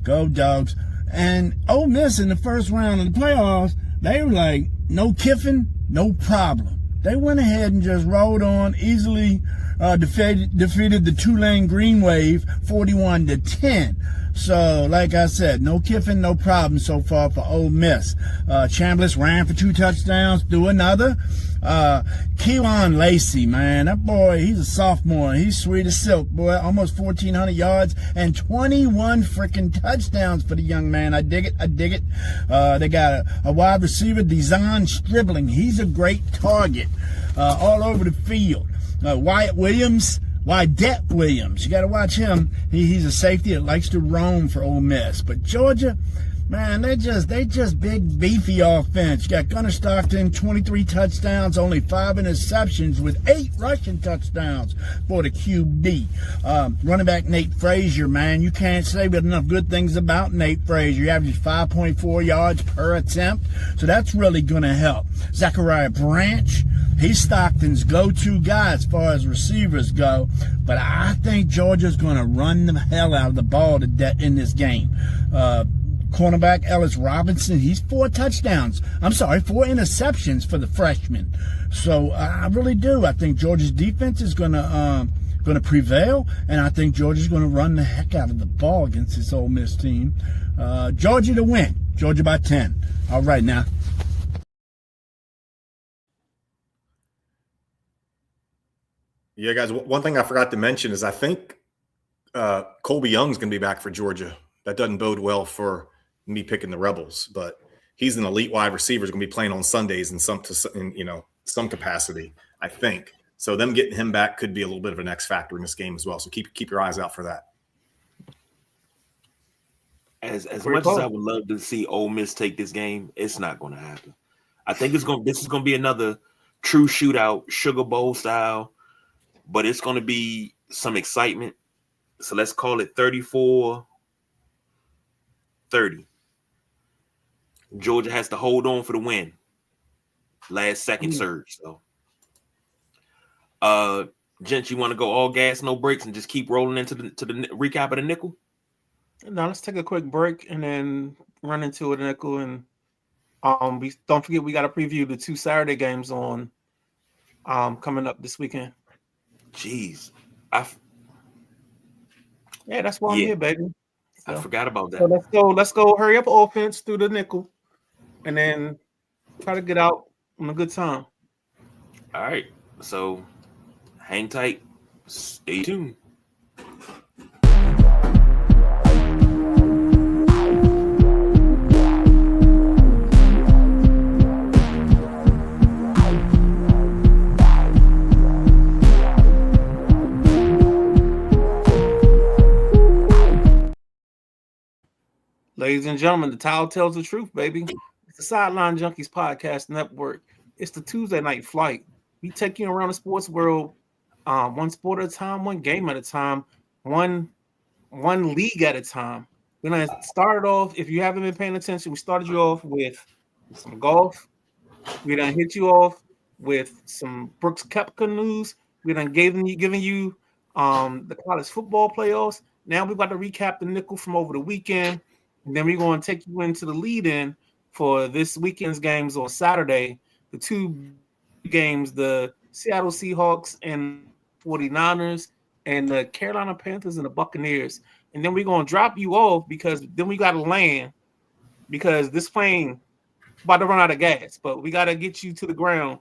Speaker 5: Go Dogs. And Ole Miss in the first round of the playoffs, they were like no Kiffin, no problem. They went ahead and just rolled on, easily defeated the Tulane Green Wave 41-10. So, like I said, no Kiffin, no problem so far for Ole Miss. Chambliss ran for 2 touchdowns, threw another. Keelan Lacey, man, that boy, he's a sophomore. He's sweet as silk, boy. Almost 1,400 yards and 21 freaking touchdowns for the young man. I dig it. They got a wide receiver, Dezon Stribling. He's a great target all over the field. Wyatt Williams. You got to watch him. He's a safety that likes to roam for Ole Miss. But Georgia, man, they just big, beefy offense. You got Gunnar Stockton, 23 touchdowns, only 5 interceptions with 8 rushing touchdowns for the QB. Running back Nate Frazier, man, you can't say but enough good things about Nate Frazier. He averages 5.4 yards per attempt, so that's really going to help. Zachariah Branch, he's Stockton's go-to guy as far as receivers go, but I think Georgia's going to run the hell out of the ball in this game. Cornerback Ellis Robinson, he's 4 interceptions for the freshman. So I really do. I think Georgia's defense is going to prevail, and I think Georgia's going to run the heck out of the ball against this Ole Miss team. Georgia to win. Georgia by 10. All right, now.
Speaker 3: Yeah, guys, one thing I forgot to mention is I think Colby Young's going to be back for Georgia. That doesn't bode well for me picking the Rebels, but he's an elite wide receiver. He's going to be playing on Sundays in some capacity, I think. So them getting him back could be a little bit of an X factor in this game as well. So keep your eyes out for that.
Speaker 4: As much as I would love to see Ole Miss take this game, it's not going to happen. I think this is going to be another true shootout, Sugar Bowl style, but it's going to be some excitement. So let's call it 34-30. Georgia has to hold on for the win. Last second surge. So, gents, you want to go all gas, no brakes, and just keep rolling into the recap of the nickel?
Speaker 2: No, let's take a quick break and then run into a nickel. And don't forget we got to preview the 2 Saturday games on coming up this weekend.
Speaker 4: Jeez,
Speaker 2: that's why I'm here, baby. So,
Speaker 4: I forgot about that.
Speaker 2: So let's go. Hurry up, offense through the nickel, and then try to get out on a good time.
Speaker 4: All right, so hang tight, stay tuned.
Speaker 2: Ladies and gentlemen, the towel tells the truth, baby. It's the Sideline Junkies Podcast Network. It's the Tuesday night flight. We take you around the sports world, one sport at a time, one game at a time, one league at a time. We're gonna start off. If you haven't been paying attention, we started you off with some golf. We're gonna hit you off with some Brooks Koepka news. We're gonna giving you the college football playoffs. Now we're about to recap the nickel from over the weekend. And then we're going to take you into the lead-in for this weekend's games on Saturday. The 2 games, the Seattle Seahawks and 49ers, and the Carolina Panthers and the Buccaneers. And then we're going to drop you off because then we got to land because this plane about to run out of gas. But we got to get you to the ground,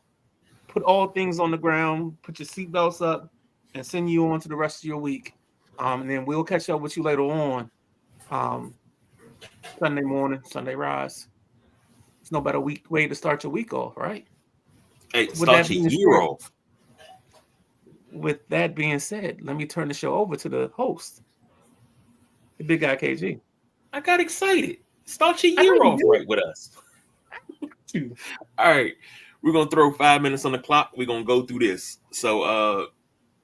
Speaker 2: put all things on the ground, put your seatbelts up, and send you on to the rest of your week. And then we'll catch up with you later on. Sunday morning, Sunday rise. It's no better way to start your week off, right?
Speaker 4: Hey, start your year off.
Speaker 2: With that being said, let me turn the show over to the host, the big guy KG.
Speaker 4: I got excited. Start your year off right with us. All right. We're going to throw 5 minutes on the clock. We're going to go through this. So,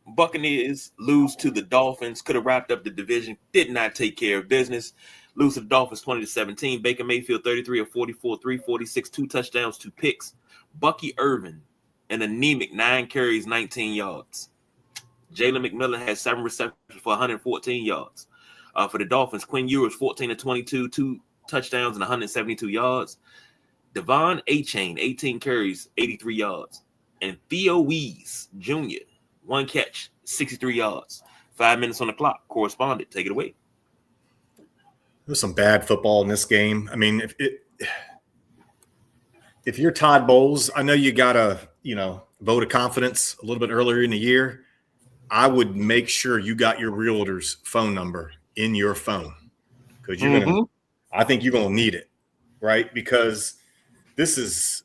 Speaker 4: Buccaneers lose to the Dolphins. Could have wrapped up the division. Did not take care of business. Lose to the Dolphins 20-17. Baker Mayfield 33 of 44, 346, 2 touchdowns, 2 picks. Bucky Irvin, an anemic 9 carries, 19 yards. Jalen McMillan had 7 receptions for 114 yards. For the Dolphins, Quinn Ewers 14 of 22, 2 touchdowns and 172 yards. Devon A-Chain, 18 carries, 83 yards. And Theo Wees Jr., 1 catch, 63 yards. 5 minutes on the clock. Correspondent, take it away.
Speaker 3: There's some bad football in this game. I mean, if you're Todd Bowles, I know you got a vote of confidence a little bit earlier in the year. I would make sure you got your realtor's phone number in your phone because I think you're gonna need it, right? Because this is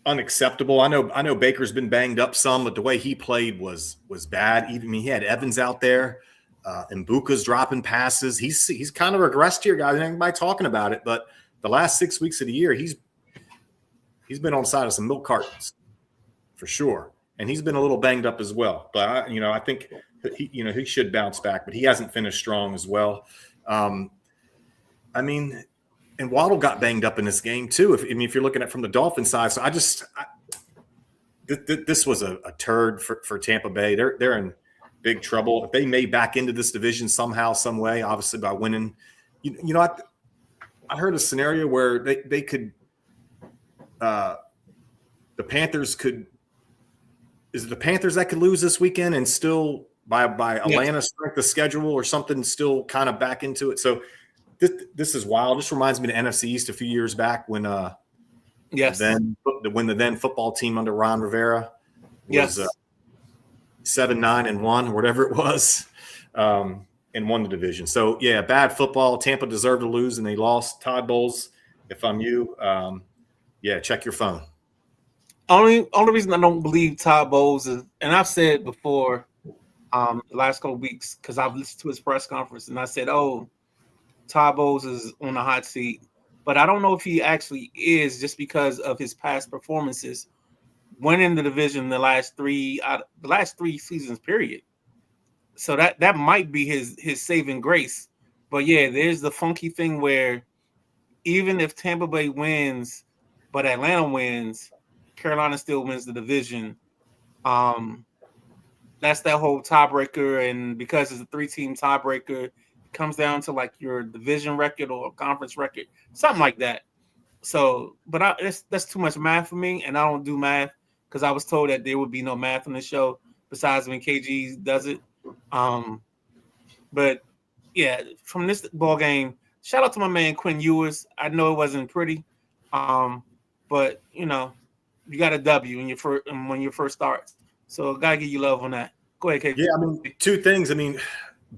Speaker 3: unacceptable. I know Baker's been banged up some, but the way he played was bad. Even he had Evans out there, and Mbuka's dropping passes. He's kind of regressed here, guys. Anybody talking about it, but the last 6 weeks of the year, he's been on the side of some milk cartons for sure. And he's been a little banged up as well. But I think he should bounce back, but he hasn't finished strong as well. And Waddle got banged up in this game too. If you're looking at it from the Dolphins side, so this was a turd for Tampa Bay. They're in big trouble. If they may back into this division somehow, some way, obviously by winning. I heard a scenario where they could. The Panthers could. Is it the Panthers that could lose this weekend and still by Atlanta strength of schedule or something still kind of back into it? So this is wild. This reminds me of the NFC East a few years back when the then football team under Ron Rivera was 7-9-1, whatever it was, and won the division. So yeah, bad football. Tampa deserved to lose and they lost. Todd Bowles, if I'm you, check your phone.
Speaker 2: Only reason I don't believe Todd Bowles is, and I've said before, the last couple of weeks, because I've listened to his press conference, and I said, Todd Bowles is on the hot seat, but I don't know if he actually is, just because of his past performances, winning the division the last three seasons, period. So that might be his saving grace. But yeah, there's the funky thing where even if Tampa Bay wins, but Atlanta wins, Carolina still wins the division. That's that whole tiebreaker, and because it's a 3-team tiebreaker, it comes down to like your division record or conference record, something like that. So, but that's too much math for me, and I don't do math because I was told that there would be no math on the show besides when KG does it. But yeah, from this ball game, shout out to my man Quinn Ewers. I know it wasn't pretty, but you got a W when your first starts. So gotta give you love on that. Go ahead, KG.
Speaker 3: Yeah, two things.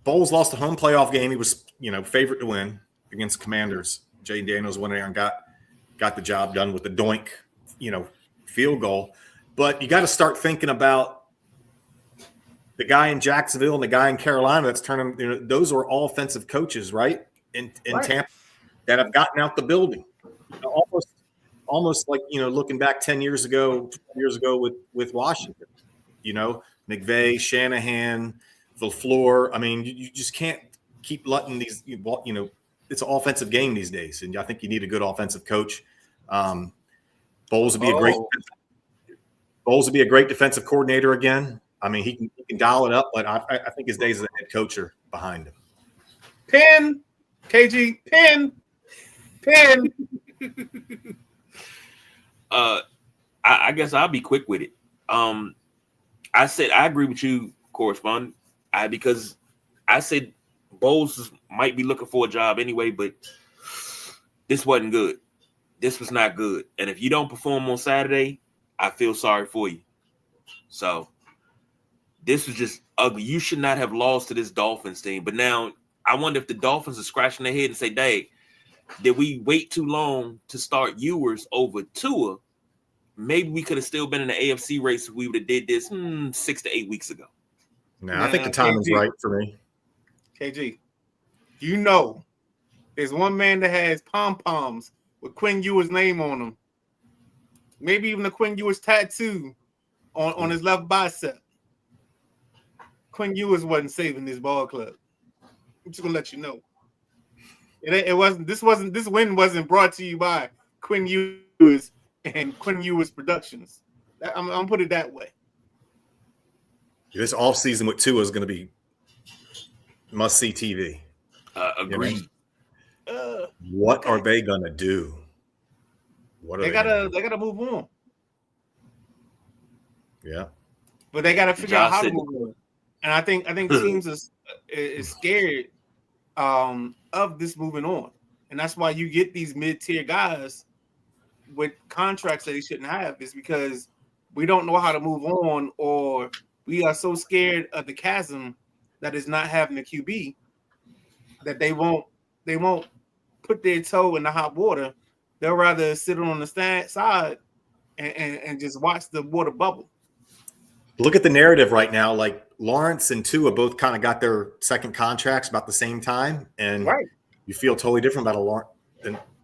Speaker 3: Bowles lost the home playoff game. He was, favorite to win against Commanders. Jay Daniels went in there and got the job done with the doink, field goal. But you got to start thinking about the guy in Jacksonville and the guy in Carolina that's turning. Those are all offensive coaches, right? In Tampa that have gotten out the building. Almost like looking back 10 years ago, 12 years ago with Washington. McVay, Shanahan, LaFleur. You just can't keep letting these. It's an offensive game these days, and I think you need a good offensive coach. Bowles would be a great defensive coordinator again. He can dial it up, but I think his days as a head coach are behind him.
Speaker 2: Pin, KG, pin.
Speaker 4: I guess I'll be quick with it. I said I agree with you, Correspondent. Because I said Bowles might be looking for a job anyway, but this wasn't good. This was not good. And if you don't perform on Saturday, I feel sorry for you. So this was just ugly. You should not have lost to this Dolphins team. But now I wonder if the Dolphins are scratching their head and say, "Dang, did we wait too long to start Ewers over Tua? Maybe we could have still been in the AFC race if we would have did this 6 to 8 weeks ago."
Speaker 3: No, I think the timing's right for me.
Speaker 2: KG, there's one man that has pom-poms with Quinn Ewers' name on them. Maybe even a Quinn Ewers tattoo on his left bicep. Quinn Ewers wasn't saving this ball club. I'm just gonna let you know. It wasn't. This win wasn't brought to you by Quinn Ewers and Quinn Ewers Productions. I'm gonna put it that way.
Speaker 3: This offseason with Tua is going to be must-see TV.
Speaker 4: Agreed.
Speaker 3: What are they going to do? What are
Speaker 2: They
Speaker 3: they gonna
Speaker 2: gotta move on.
Speaker 3: do? Yeah.
Speaker 2: But they gotta figure out
Speaker 4: Josh
Speaker 2: how to
Speaker 4: said,
Speaker 2: move on. And I think teams is scared of this moving on. And that's why you get these mid-tier guys with contracts that they shouldn't have, is because we don't know how to move on, or we are so scared of the chasm that is not having a QB that they won't put their toe in the hot water. They'll rather sit on the side and just watch the water bubble.
Speaker 3: Look at the narrative right now. Like Lawrence and Tua both kind of got their second contracts about the same time, and
Speaker 2: Right.
Speaker 3: you feel totally different about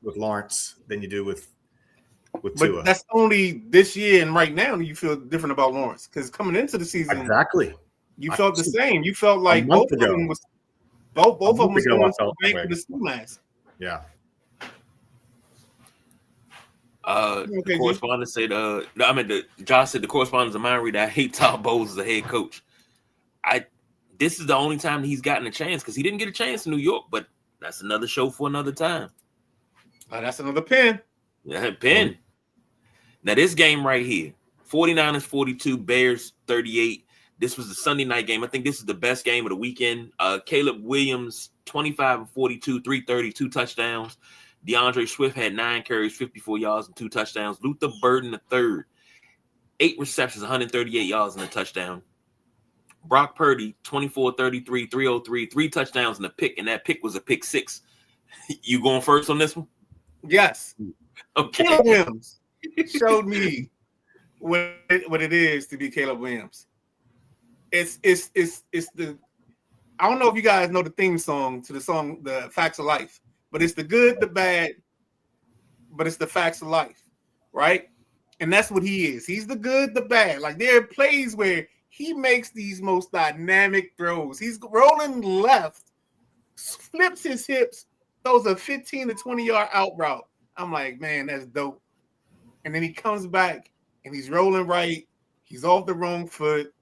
Speaker 3: Lawrence than you do with Tua.
Speaker 2: But that's only this year and right now you feel different about Lawrence, because coming into the season,
Speaker 3: Exactly.
Speaker 2: you felt the same. You felt like
Speaker 3: month
Speaker 2: both of
Speaker 3: ago.
Speaker 2: them was both of them was
Speaker 3: ago, I
Speaker 2: going to
Speaker 3: felt
Speaker 2: the bank
Speaker 3: that
Speaker 2: with
Speaker 3: way.
Speaker 2: the ski mask.
Speaker 3: Yeah.
Speaker 4: The correspondent said, Josh said the correspondent's a mind reader. I hate Todd Bowles as a head coach. This is the only time he's gotten a chance, because he didn't get a chance in New York, but that's another show for another time.
Speaker 2: That's another pin.
Speaker 4: Yeah, pin. Now this game right here, 49ers 42, Bears 38. This was the Sunday night game. I think this is the best game of the weekend. Caleb Williams, 25 of 42, 330, 2 touchdowns. DeAndre Swift had 9 carries, 54 yards, and 2 touchdowns. Luther Burden III, 8 receptions, 138 yards, and a touchdown. Brock Purdy, 24, 33, 303, 3 touchdowns and a pick, and that pick was a pick 6. You going first on this one?
Speaker 2: Yes.
Speaker 4: Okay.
Speaker 2: Caleb Williams showed me what it is to be Caleb Williams. It's the, I don't know if you guys know the theme song to the song The Facts of Life, but it's the good, the bad, but it's the facts of life, right? And that's what he is. He's the good, the bad. Like, there are plays where he makes these most dynamic throws. He's rolling left, flips his hips, throws a 15 to 20-yard out route. I'm like, man, that's dope. And then he comes back and he's rolling right. He's off the wrong foot,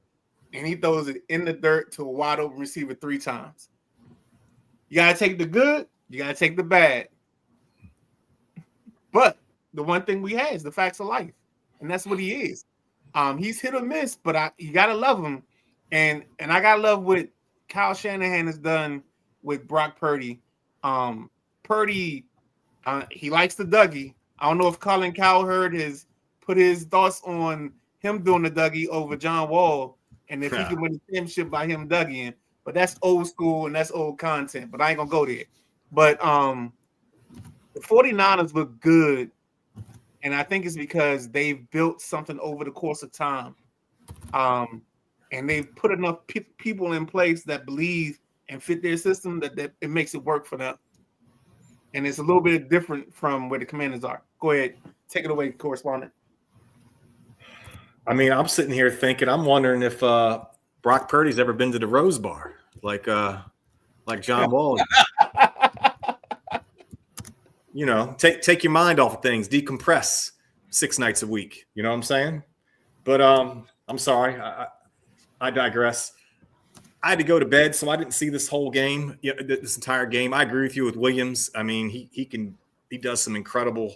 Speaker 2: and he throws it in the dirt to a wide open receiver 3 times. You got to take the good, you got to take the bad. But the one thing we have is the facts of life, and that's what he is. He's hit or miss, but you gotta love him, and I gotta love what Kyle Shanahan has done with Brock Purdy. Purdy, he likes the Dougie. I don't know if Colin Cowherd has put his thoughts on him doing the Dougie over John Wall, and if he can win the championship by him Dougieing, but that's old school and that's old content. But I ain't gonna go there. But the 49ers look good. And I think it's because they've built something over the course of time. And they've put enough people in place that believe and fit their system that it makes it work for them. And it's a little bit different from where the Commanders are. Go ahead. Take it away, correspondent.
Speaker 3: I mean, I'm sitting here thinking, I'm wondering if Brock Purdy's ever been to the Rose Bar, like John Wall. You know, take your mind off of things, decompress 6 nights a week. You know what I'm saying? But I'm sorry, I digress. I had to go to bed, so I didn't see this whole game, this entire game. I agree with you with Williams. I mean, he does some incredible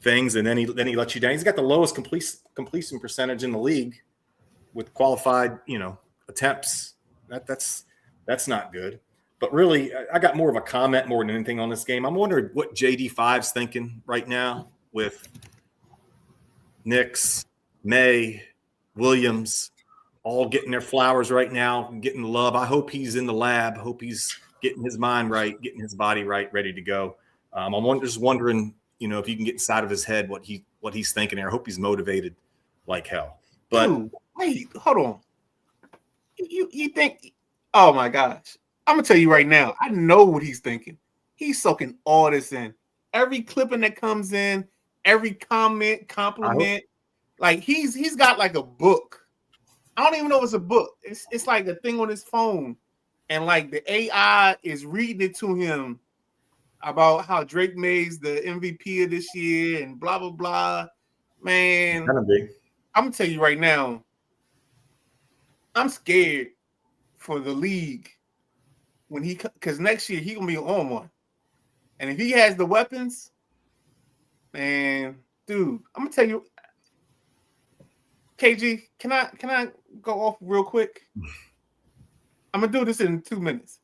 Speaker 3: things, and then he lets you down. He's got the lowest completion percentage in the league with qualified, attempts. That's not good. But really, I got more of a comment more than anything on this game. I'm wondering what JD5's thinking right now with Nix, May, Williams, all getting their flowers right now, getting love. I hope he's in the lab. I hope he's getting his mind right, getting his body right, ready to go. I'm just wondering, if you can get inside of his head what he's thinking there. I hope he's motivated like hell. But
Speaker 2: dude, wait, hold on. You think? Oh my gosh! I'm gonna tell you right now. I know what he's thinking. He's soaking all this in. Every clipping that comes in, every comment, compliment. Like he's got like a book. I don't even know if it's a book. It's like a thing on his phone, and like the AI is reading it to him about how Drake May's the MVP of this year and blah blah blah. Man, I'm gonna tell you right now. I'm scared for the league because next year he's gonna be on one, and if he has the weapons, man, dude, I'm gonna tell you, KG, can I go off real quick? I'm gonna do this in 2 minutes.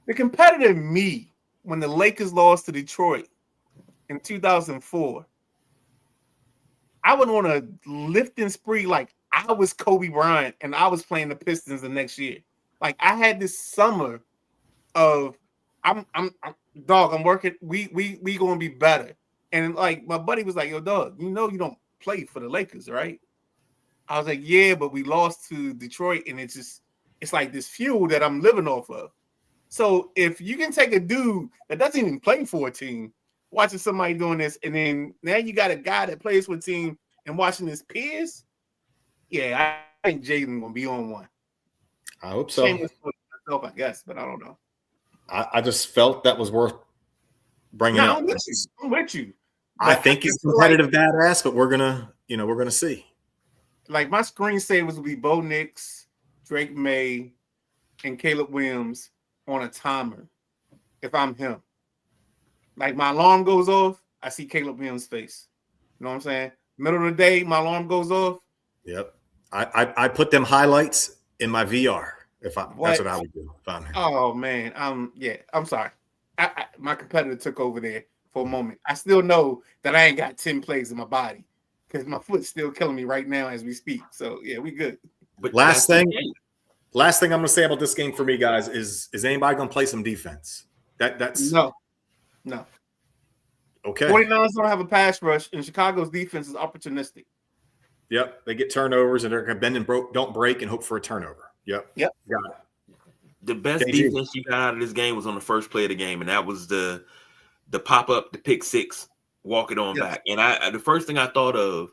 Speaker 2: The competitive me when the Lakers lost to Detroit in 2004, I would want to lift and spree like I was Kobe Bryant and I was playing the Pistons the next year. Like I had this summer of I'm working. We gonna be better. And like my buddy was like, yo, dog, you know you don't play for the Lakers, right? I was like, yeah, but we lost to Detroit, and it's like this fuel that I'm living off of. So if you can take a dude that doesn't even play for a team, watching somebody doing this, and then now you got a guy that plays for a team and watching his peers, yeah, I think Jaden gonna be on one.
Speaker 3: I hope so.
Speaker 2: Shameless for myself, I guess, but I don't know.
Speaker 3: I just felt that was worth bringing up.
Speaker 2: I'm with you.
Speaker 3: I think he's competitive badass, but we're gonna see.
Speaker 2: Like my screensavers will be Bo Nix, Drake May, and Caleb Williams on a timer. If I'm him, like my alarm goes off, I see Caleb Williams' face. You know what I'm saying? Middle of the day, my alarm goes off.
Speaker 3: Yep. I put them highlights in my VR. That's what I would do if I'm him.
Speaker 2: Oh man, I'm sorry. My competitor took over there for a moment. I still know that I ain't got 10 plays in my body because my foot's still killing me right now as we speak. So yeah, we good.
Speaker 3: But last thing I'm gonna say about this game for me, guys, is anybody gonna play some defense? That's
Speaker 2: no.
Speaker 3: Okay.
Speaker 2: 49ers don't have a pass rush, and Chicago's defense is opportunistic.
Speaker 3: Yep, they get turnovers and they're gonna bend and don't break and hope for a turnover. Yep.
Speaker 2: Got
Speaker 3: it.
Speaker 4: The best defense you got out of this game was on the first play of the game, and that was the pop up, the pick six, walk it on back. And the first thing I thought of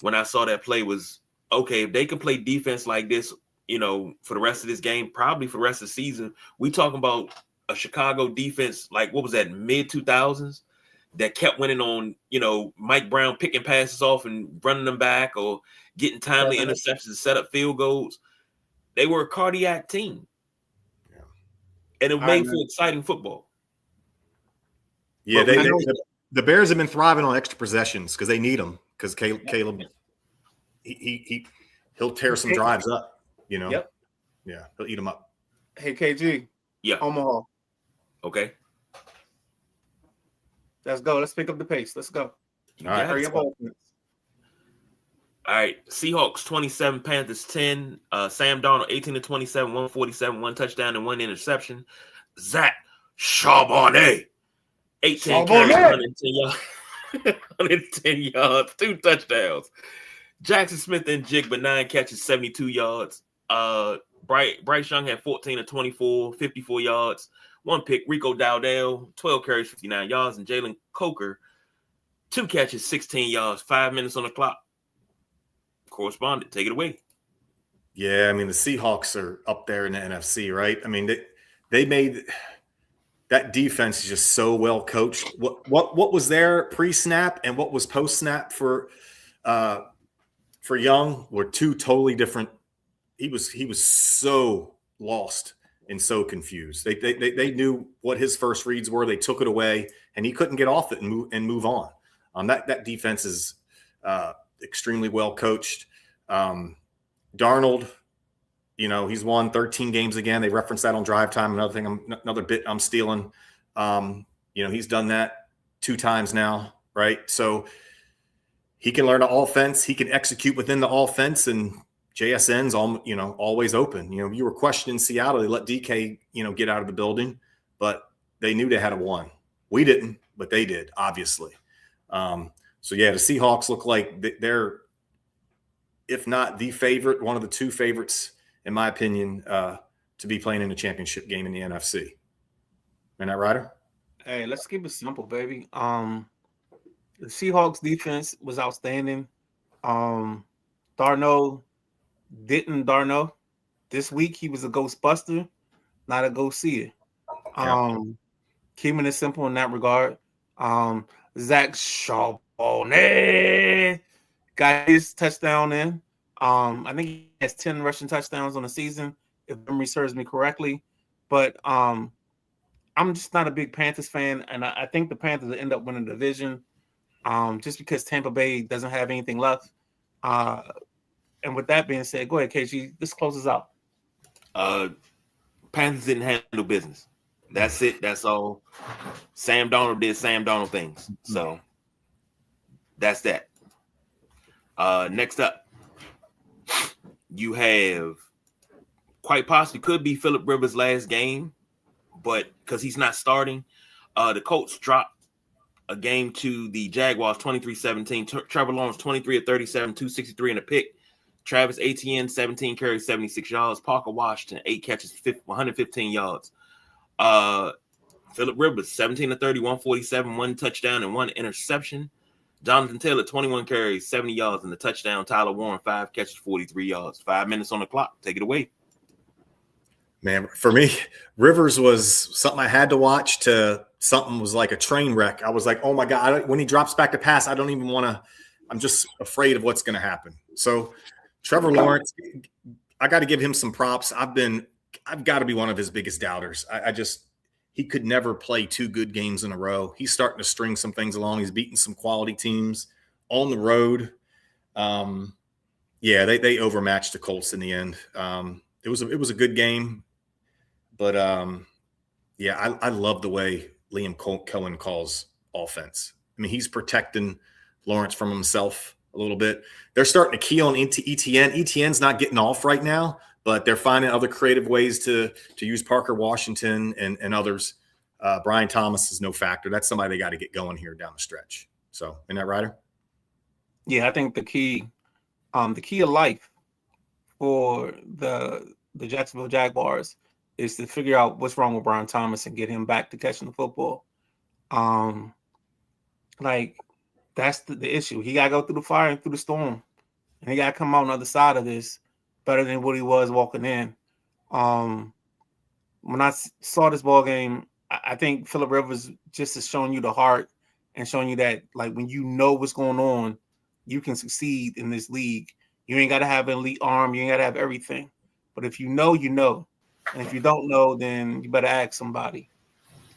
Speaker 4: when I saw that play was, okay, if they can play defense like this, for the rest of this game, probably for the rest of the season, we talking about a Chicago defense like what was that, mid 2000s, that kept winning on Mike Brown picking passes off and running them back or getting timely interceptions to set up field goals. They were a cardiac team. Yeah. And it made for exciting football.
Speaker 3: Yeah, the Bears have been thriving on extra possessions because they need them. Because Caleb, he'll tear some drives up.
Speaker 2: Yep.
Speaker 3: Yeah, he'll eat them up.
Speaker 2: Hey KG.
Speaker 4: Yeah.
Speaker 2: Omaha.
Speaker 4: Okay.
Speaker 2: Let's go. Let's pick up the pace. Let's go.
Speaker 3: All right.
Speaker 2: Hurry up.
Speaker 4: All right. Seahawks 27, Panthers 10. Sam Darnold 18-27, 147, 1 touchdown and 1 interception. Zach Charbonnet 18 carries, 110 yards, 2 touchdowns. Jackson Smith and Jigba 9 catches, 72 yards. Bryce Young had 14-24, 54 yards. 1 pick. Rico Dowdell 12 carries, 59 yards, and Jalen Coker 2 catches, 16 yards. 5 minutes on the clock. Correspondent, take it away.
Speaker 3: Yeah, I mean the Seahawks are up there in the NFC, right? I mean they made that defense is just so well coached. What was there pre-snap and what was post-snap for Young were 2 totally different. He was so lost and so confused. They knew what his first reads were. They took it away, and he couldn't get off it and move on. That defense is extremely well coached. Darnold, he's won 13 games again. They referenced that on Drive Time. Another bit I'm stealing. He's done that 2 times now, right? So he can learn the offense. He can execute within the offense, and JSN's always open. You were questioning Seattle. They let DK get out of the building, but they knew they had a 1. We didn't, but they did, obviously. So yeah, the Seahawks look like they're, if not the favorite, one of the 2 favorites, in my opinion, to be playing in a championship game in the NFC. Isn't that right?
Speaker 2: Hey, let's keep it simple, baby. The Seahawks defense was outstanding. Darnold. This week he was a ghostbuster, not a ghost seer. Keeping it simple in that regard. Zach Charbonnet got his touchdown in. I think he has 10 rushing touchdowns on the season, if memory serves me correctly. But I'm just not a big Panthers fan, and I think the Panthers will end up winning the division. just because Tampa Bay doesn't have anything left. And with that being said, go ahead, KG. This closes out.
Speaker 4: Panthers didn't handle business. That's it. That's all. Sam Darnold did Sam Darnold things. So that's that. Next up, you have quite possibly could be Phillip Rivers' last game, but because he's not starting, the Colts dropped a game to the Jaguars 23-17. Trevor Lawrence 23 of 37, 263 and a pick. Travis Etienne 17 carries, 76 yards. Parker Washington 8 catches, 115 yards. Phillip Rivers 17 of 30, 147, 1 touchdown and 1 interception. Jonathan Taylor 21 carries, 70 yards and a touchdown. Tyler Warren 5 catches, 43 yards. 5 minutes on the clock. Take it away.
Speaker 3: Man, for me, Rivers was something I had to watch to something was like a train wreck. I was like, oh my God, when he drops back to pass, I don't even want to, I'm just afraid of what's going to happen. So Trevor Lawrence, I got to give him some props. I've got to be one of his biggest doubters. He could never play 2 good games in a row. He's starting to string some things along. He's beating some quality teams on the road. They overmatched the Colts in the end. It was a good game. But, I love the way Liam Cohen calls offense. I mean, he's protecting Lawrence from himself a little bit. They're starting to key on into Etienne. Etienne's not getting off right now, but they're finding other creative ways to use Parker Washington and others. Brian Thomas is no factor. That's somebody they got to get going here down the stretch. So, isn't that right?
Speaker 2: Yeah, I think the key of life for the Jacksonville Jaguars is to figure out what's wrong with Brian Thomas and get him back to catching the football. That's the issue. He got to go through the fire and through the storm, and he got to come out on the other side of this better than what he was walking in. When I saw this ball game, I think Phillip Rivers just is showing you the heart and showing you that, like, when you know what's going on, you can succeed in this league. You ain't got to have an elite arm. You ain't got to have everything. But if you know, you know. And if you don't know, then you better ask somebody.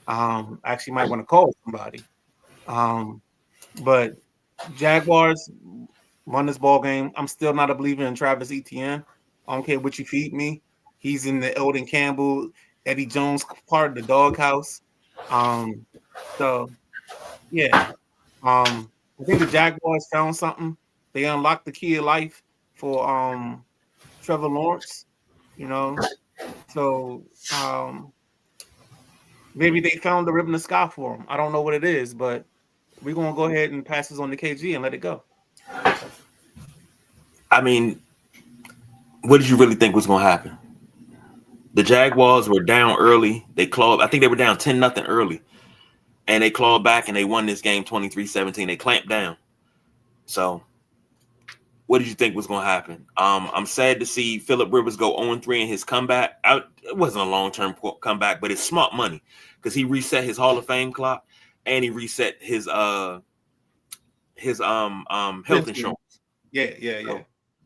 Speaker 2: Actually, might want to call somebody. But Jaguars won this ball game. I'm still not a believer in Travis Etienne. I don't care what you feed me. He's in the Eldon Campbell, Eddie Jones part of the doghouse. I think the Jaguars found something. They unlocked the key of life for Trevor Lawrence, So maybe they found the ribbon of sky for him. I don't know what it is, but we're going to go ahead and pass this on to KG and let it go.
Speaker 4: I mean, what did you really think was going to happen? The Jaguars were down early. They clawed. I think they were down 10-0 early. And they clawed back and they won this game 23-17. They clamped down. So what did you think was going to happen? I'm sad to see Phillip Rivers go 0-3 in his comeback. It wasn't a long-term comeback, but it's smart money because he reset his Hall of Fame clock and he reset his health insurance.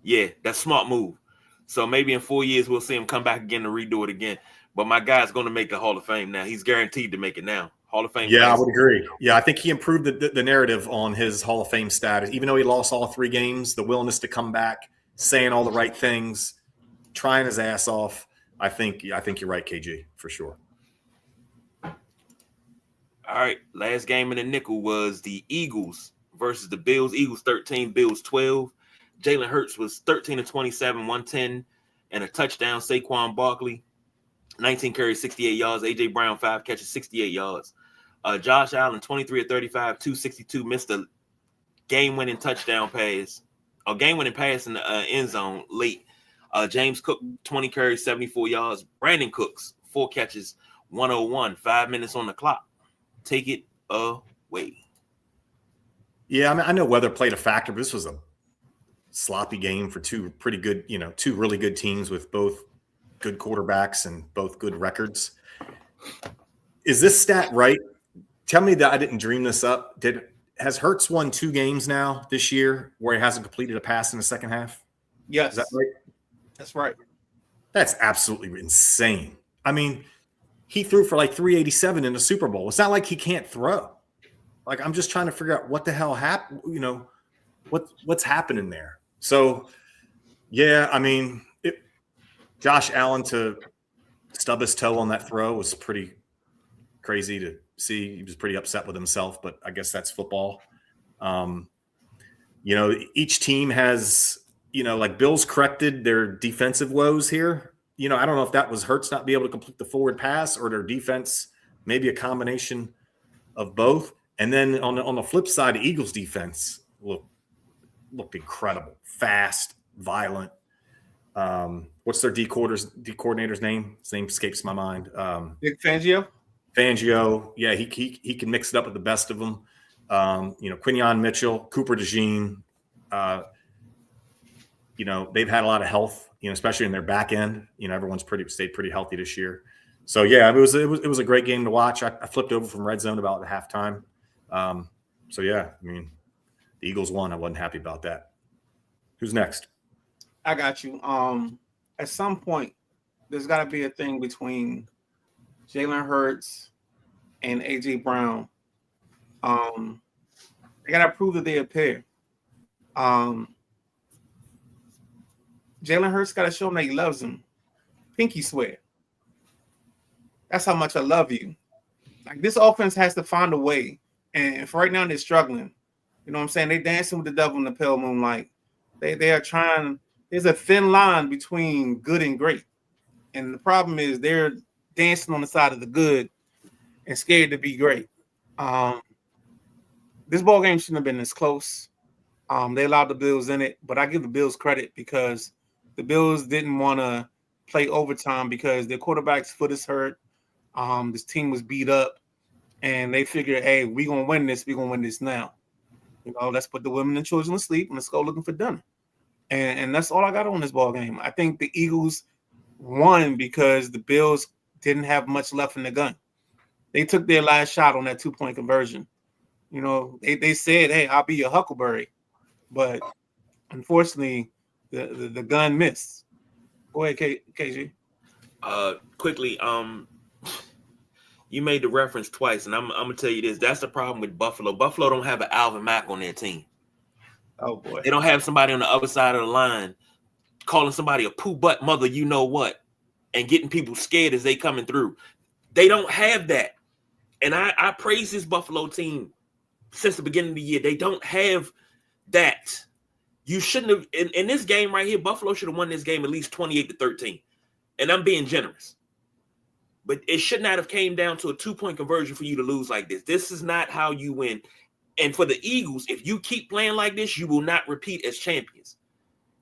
Speaker 4: Yeah, that's a smart move. So maybe in 4 years we'll see him come back again to redo it again. But my guy's going to make the Hall of Fame now. He's guaranteed to make it now. Hall of Fame.
Speaker 3: Yeah, I would agree. Yeah, I think he improved the narrative on his Hall of Fame status. Even though he lost all 3 games, the willingness to come back, saying all the right things, trying his ass off. I think you're right, KG, for sure.
Speaker 4: All right, last game in the nickel was the Eagles versus the Bills. Eagles 13, Bills 12. Jalen Hurts was 13 of 27, 110, and a touchdown. Saquon Barkley, 19 carries, 68 yards. A.J. Brown, 5 catches, 68 yards. Josh Allen, 23 of 35, 262, missed a game-winning touchdown pass, a game-winning pass in the end zone late. James Cook, 20 carries, 74 yards. Brandon Cooks, 4 catches, 101, 5 minutes on the clock. Take it away.
Speaker 3: Yeah, I mean, I know weather played a factor, but this was a sloppy game for 2 pretty good, 2 really good teams with both good quarterbacks and both good records. Is this stat right? Tell me that I didn't dream this up. Has Hurts won 2 games now this year where he hasn't completed a pass in the second half?
Speaker 2: Yes.
Speaker 3: Is that right?
Speaker 2: That's right.
Speaker 3: That's absolutely insane. I mean, he threw for like 387 in the Super Bowl. It's not like he can't throw. Like, I'm just trying to figure out what the hell happened, what's happening there. So, yeah, I mean, Josh Allen to stub his toe on that throw was pretty crazy to see. He was pretty upset with himself, but I guess that's football. Each team has, like Bills corrected their defensive woes here. I don't know if that was Hurts not be able to complete the forward pass or their defense, maybe a combination of both. And then on the flip side, the Eagles defense looked incredible, fast, violent. What's their D coordinator's name? His name escapes my mind.
Speaker 2: Vic Fangio.
Speaker 3: Fangio, yeah, he can mix it up with the best of them. Quinyon Mitchell, Cooper DeJean. They've had a lot of health, especially in their back end. Everyone's stayed pretty healthy this year. So yeah, it was a great game to watch. I flipped over from red zone about at halftime. So yeah, I mean, the Eagles won. I wasn't happy about that. Who's next?
Speaker 2: I got you. At some point, there's got to be a thing between Jalen Hurts and AJ Brown. They got to prove that they a pair. Jalen Hurts got to show him that he loves him. Pinky swear. That's how much I love you. Like, this offense has to find a way. And for right now, they're struggling. You know what I'm saying? They're dancing with the devil in the pale moonlight. They are trying. There's a thin line between good and great. And the problem is they're dancing on the side of the good and scared to be great. This ball game shouldn't have been this close. They allowed the Bills in it, but I give the Bills credit because the Bills didn't want to play overtime because their quarterback's foot is hurt. This team was beat up, and they figured, hey, we're going to win this. We're going to win this now. Let's put the women and children to sleep and let's go looking for dinner. And that's all I got on this ball game. I think the Eagles won because the Bills didn't have much left in the gun. They took their last shot on that 2-point conversion. They said, hey, I'll be your Huckleberry. But unfortunately, the gun missed. Go ahead, KG.
Speaker 4: Quickly, you made the reference twice, and I'm gonna tell you this. That's the problem with Buffalo. Buffalo don't have an Alvin Mack on their team.
Speaker 2: Oh boy.
Speaker 4: They don't have somebody on the other side of the line calling somebody a poo butt mother, you know what, and getting people scared as they coming through. They don't have that. And I praise this Buffalo team since the beginning of the year. They don't have that. You shouldn't have in this game right here, Buffalo should have won this game at least 28-13. And I'm being generous. But it should not have came down to a 2-point conversion for you to lose like this. This is not how you win. And for the Eagles, if you keep playing like this, you will not repeat as champions.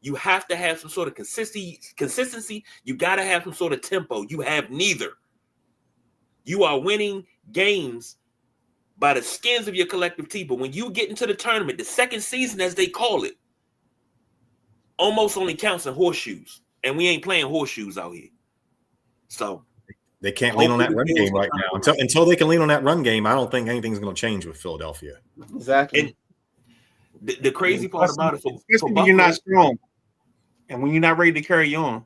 Speaker 4: You have to have some sort of consistency. You got to have some sort of tempo. You have neither. You are winning games by the skins of your collective teeth. But when you get into the tournament, the second season, as they call it, almost only counts in horseshoes. And we ain't playing horseshoes out here. So
Speaker 3: they can't lean on that run game right now. Until they can lean on that run game, I don't think anything's going to change with Philadelphia.
Speaker 2: Exactly.
Speaker 4: And the crazy part about it,
Speaker 2: especially when you're not strong and when you're not ready to carry on.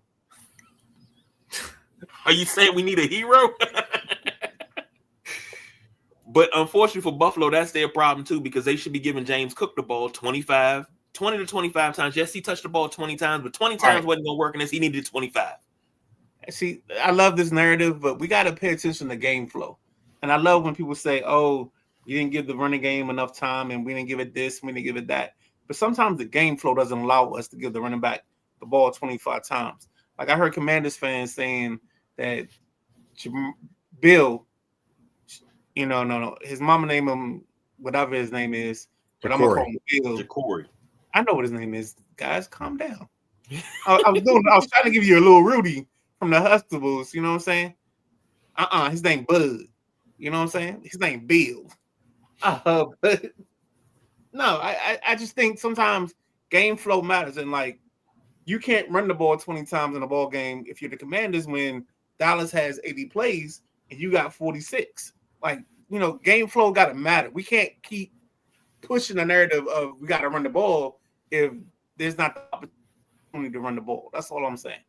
Speaker 4: Are you saying we need a hero? But unfortunately for Buffalo, that's their problem too, because they should be giving James Cook the ball 20 to 25 times. Yes, he touched the ball 20 times, but 20 times wasn't going to work unless he needed 25.
Speaker 2: See, I love this narrative, but we got to pay attention to game flow. And I love when people say, oh, you didn't give the running game enough time and we didn't give it this, we didn't give it that. But sometimes the game flow doesn't allow us to give the running back the ball 25 times. Like I heard Commanders fans saying that Bill, no, his mama named him whatever his name is, but I'm gonna call him Bill.
Speaker 4: Jacory.
Speaker 2: I know what his name is. Guys, calm down. I was trying to give you a little Rudy from the Hustables, you know what I'm saying? His name Bud. You know what I'm saying? His name Bill. But no, I just think sometimes game flow matters, and like you can't run the ball 20 times in a ball game if you're the Commanders when Dallas has 80 plays and you got 46. Like, game flow got to matter. We can't keep pushing the narrative of we got to run the ball if there's not the opportunity to run the ball. That's all I'm saying.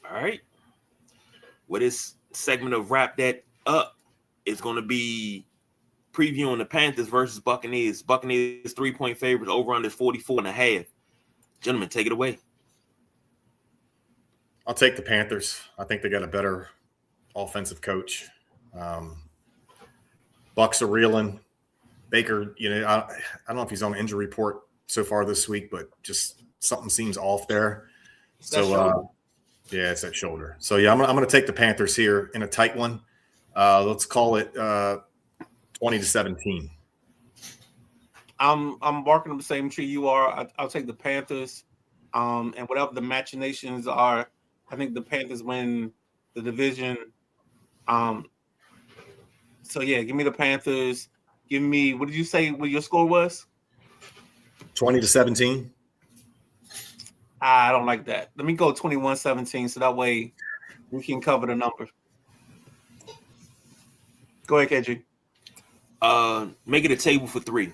Speaker 4: All right. Well, this segment of Wrap That Up is going to be previewing the Panthers versus Buccaneers. Buccaneers 3-point favorites, over under 44.5. Gentlemen, take it away.
Speaker 3: I'll take the Panthers. I think they got a better offensive coach. Bucks are reeling. Baker, I don't know if he's on the injury report so far this week, but just something seems off there. So, yeah, it's that shoulder. So, yeah, I'm going to take the Panthers here in a tight one. Let's call it 20-17.
Speaker 2: I'm barking up the same tree you are. I'll take the Panthers. And whatever the machinations are, I think the Panthers win the division. So yeah, give me the Panthers. Give me, what did you say what your score was?
Speaker 3: 20-17.
Speaker 2: I don't like that. Let me go 21-17 so that way we can cover the number. Go ahead, KG.
Speaker 4: Make it a table for 3.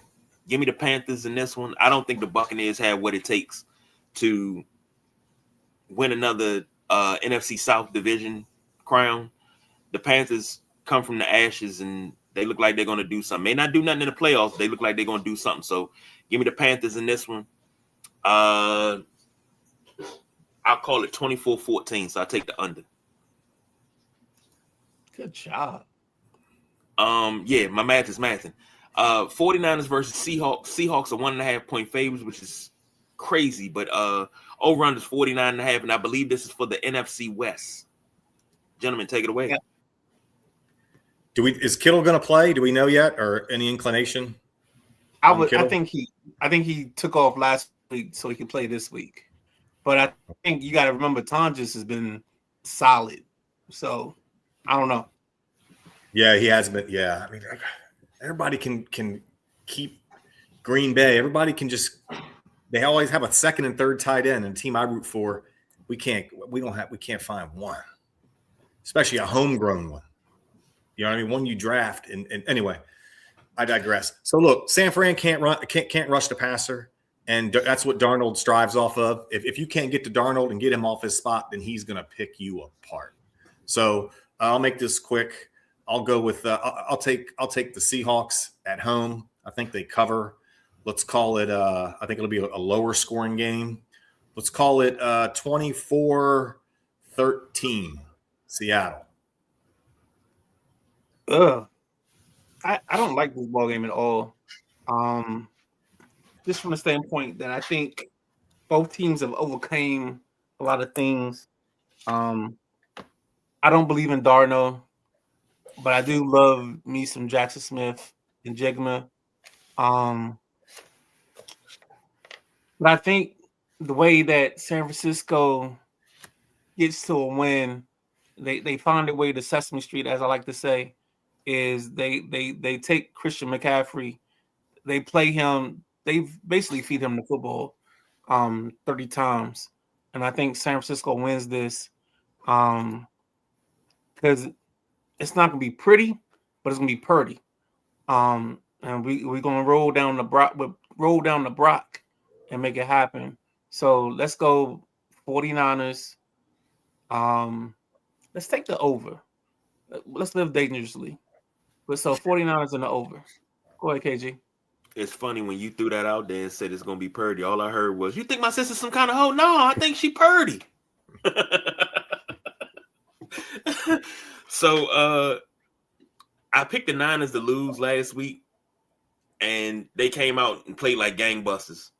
Speaker 4: Give me the Panthers in this one. I don't think the Buccaneers have what it takes to win another NFC South division crown. The Panthers come from the ashes and they look like they're going to do something. May not do nothing in the playoffs. They look like they're going to do something. So give me the Panthers in this one. I'll call it 24-14. So I'll take the under.
Speaker 2: Good job.
Speaker 4: Yeah, my math is mathing. 49ers versus Seahawks. Seahawks are 1.5-point favorites, which is crazy, but over under is 49.5, and I believe this is for the NFC West. Gentlemen, take it away.
Speaker 2: Yeah.
Speaker 3: Is Kittle going to play? Do we know yet, or any inclination?
Speaker 2: I think he took off last week so he can play this week. But I think you got to remember Tonjes has been solid, so I don't know.
Speaker 3: Yeah, he has been. Yeah, I mean, everybody can keep Green Bay. Everybody can just. They always have a second and third tight end, and the team I root for, we can't find one, especially a homegrown one. You know what I mean? One you draft, and anyway, I digress. So look, San Fran can't rush the passer, and that's what Darnold strives off of. If you can't get to Darnold and get him off his spot, then he's going to pick you apart. So I'll make this quick. I'll go with I'll take the Seahawks at home. I think they cover. Let's call it I think it'll be a lower scoring game. Let's call it 24-13 Seattle.
Speaker 2: I don't like this ball game at all. Just from the standpoint that I think both teams have overcame a lot of things. I don't believe in Darno, but I do love me some Jackson Smith and Jigma. But I think the way that San Francisco gets to a win, they find their way to Sesame Street, as I like to say, is they take Christian McCaffrey, they play him, they basically feed him the football 30 times. And I think San Francisco wins this because it's not going to be pretty, but it's going to be purty. And we're going to roll down the Brock and make it happen. So let's go 49ers. Let's take the over. Let's live dangerously. But so 49ers in the over. Go ahead, KG.
Speaker 4: It's funny when you threw that out there and said it's going to be Purdy. All I heard was, you think my sister's some kind of hoe? No, I think she Purdy. So I picked the Niners to lose last week, and they came out and played like gangbusters.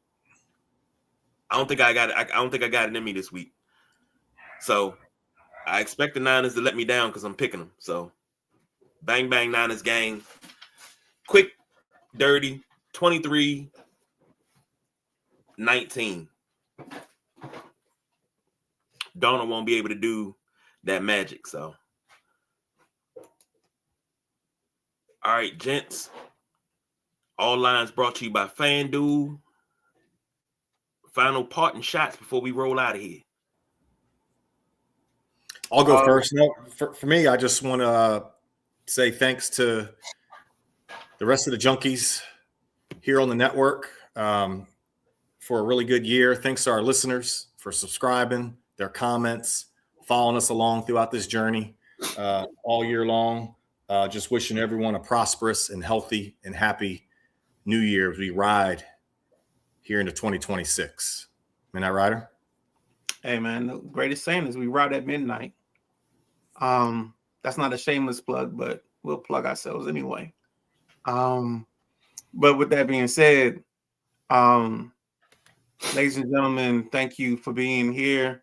Speaker 4: I don't think I got it in me this week. So I expect the Niners to let me down because I'm picking them. So bang, bang, Niners gang. Quick, dirty, 23-19. Donald won't be able to do that magic. So, all right, gents. All lines brought to you by FanDuel. Final parting shots before we roll out of here.
Speaker 3: I'll go first. No, for me, I just want to say thanks to the rest of the junkies here on the network for a really good year. Thanks to our listeners for subscribing, their comments, following us along throughout this journey all year long. Just wishing everyone a prosperous and healthy and happy New Year as we ride here into 2026. Midnight Rider?
Speaker 2: Hey, man, the greatest saying is we ride at midnight. That's not a shameless plug, but we'll plug ourselves anyway. But with that being said, ladies and gentlemen, thank you for being here,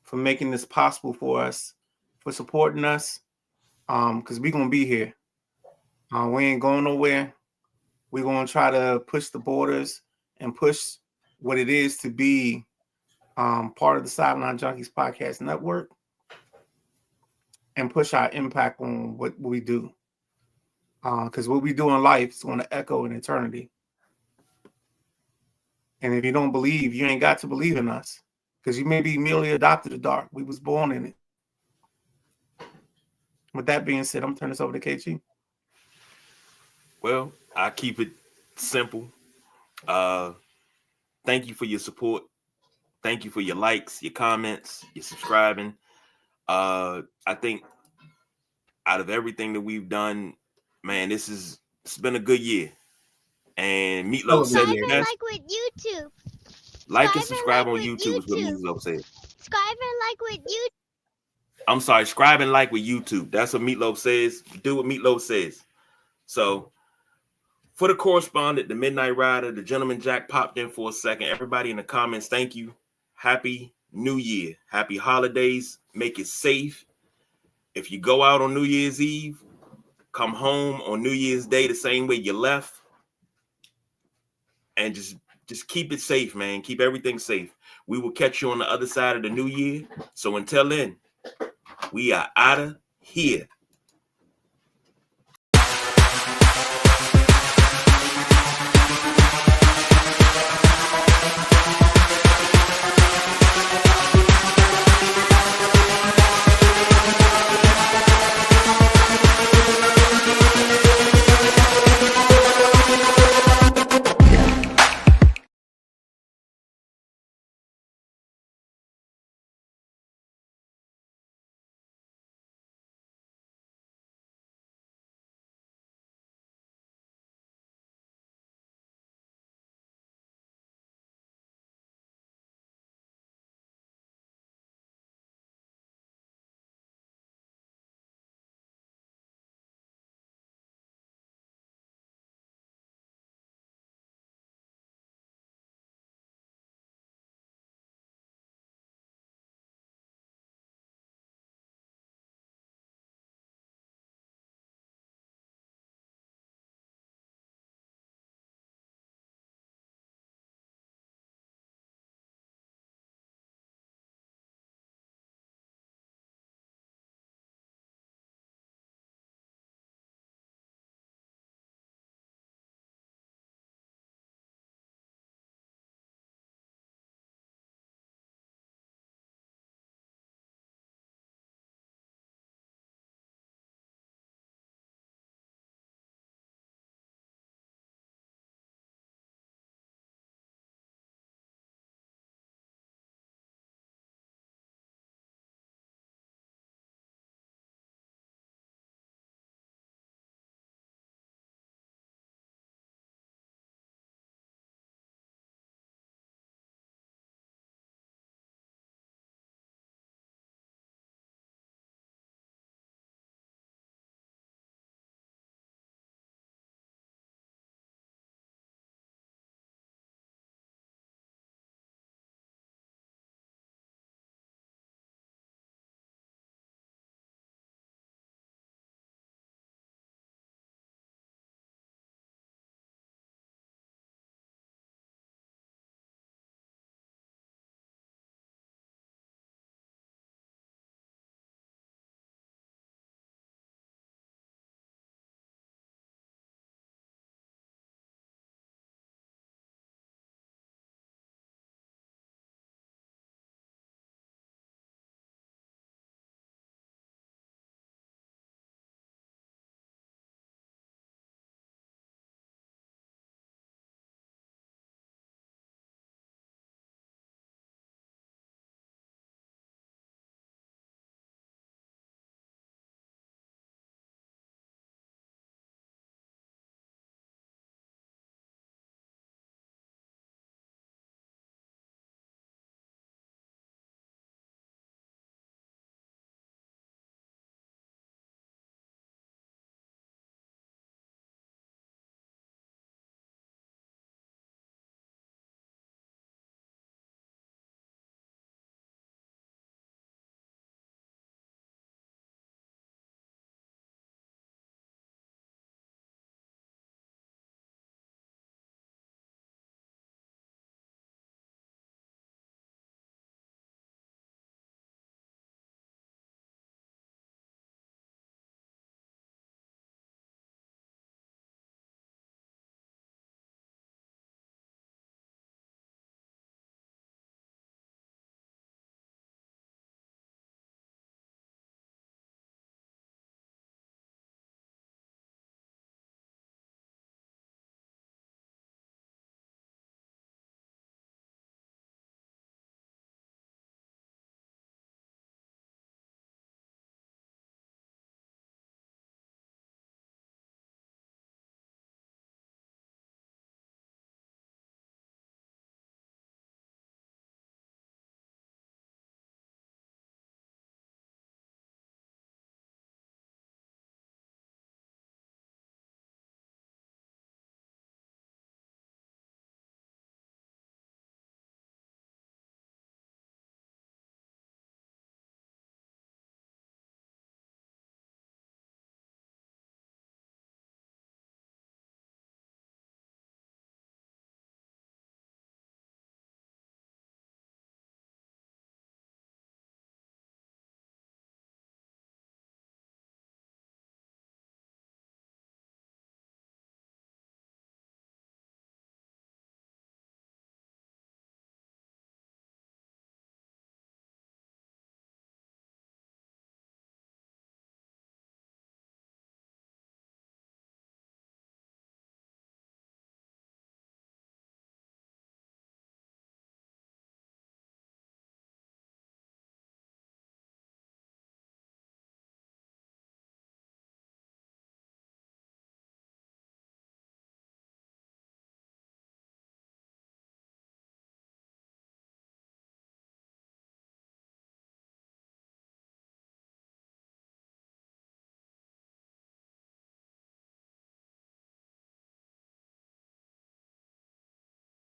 Speaker 2: for making this possible for us, for supporting us, because we're going to be here. We ain't going nowhere. We're going to try to push the borders and push what it is to be part of the Sideline Junkies Podcast Network and push our impact on what we do. Because what we do in life is going to echo in eternity. And if you don't believe, you ain't got to believe in us. Because you may be merely adopted the dark. We was born in it. With that being said, I'm turning this over to KG.
Speaker 4: Well, I keep it simple. Thank you for your support. Thank you for your likes, your comments, your subscribing. I think out of everything that we've done, man, it's been a good year. And Meatloaf said it best.
Speaker 6: Like with YouTube.
Speaker 4: Like and subscribe on YouTube is what Meatloaf said.
Speaker 6: Subscribe and like with YouTube.
Speaker 4: I'm sorry, subscribe and like with YouTube. That's what Meatloaf says. Do what Meatloaf says. So for the correspondent, the Midnight Rider, the Gentleman Jack popped in for a second. Everybody in the comments, thank you. Happy New Year. Happy holidays. Make it safe. If you go out on New Year's Eve, come home on New Year's Day the same way you left. And just keep it safe, man. Keep everything safe. We will catch you on the other side of the new year. So until then, we are out of here.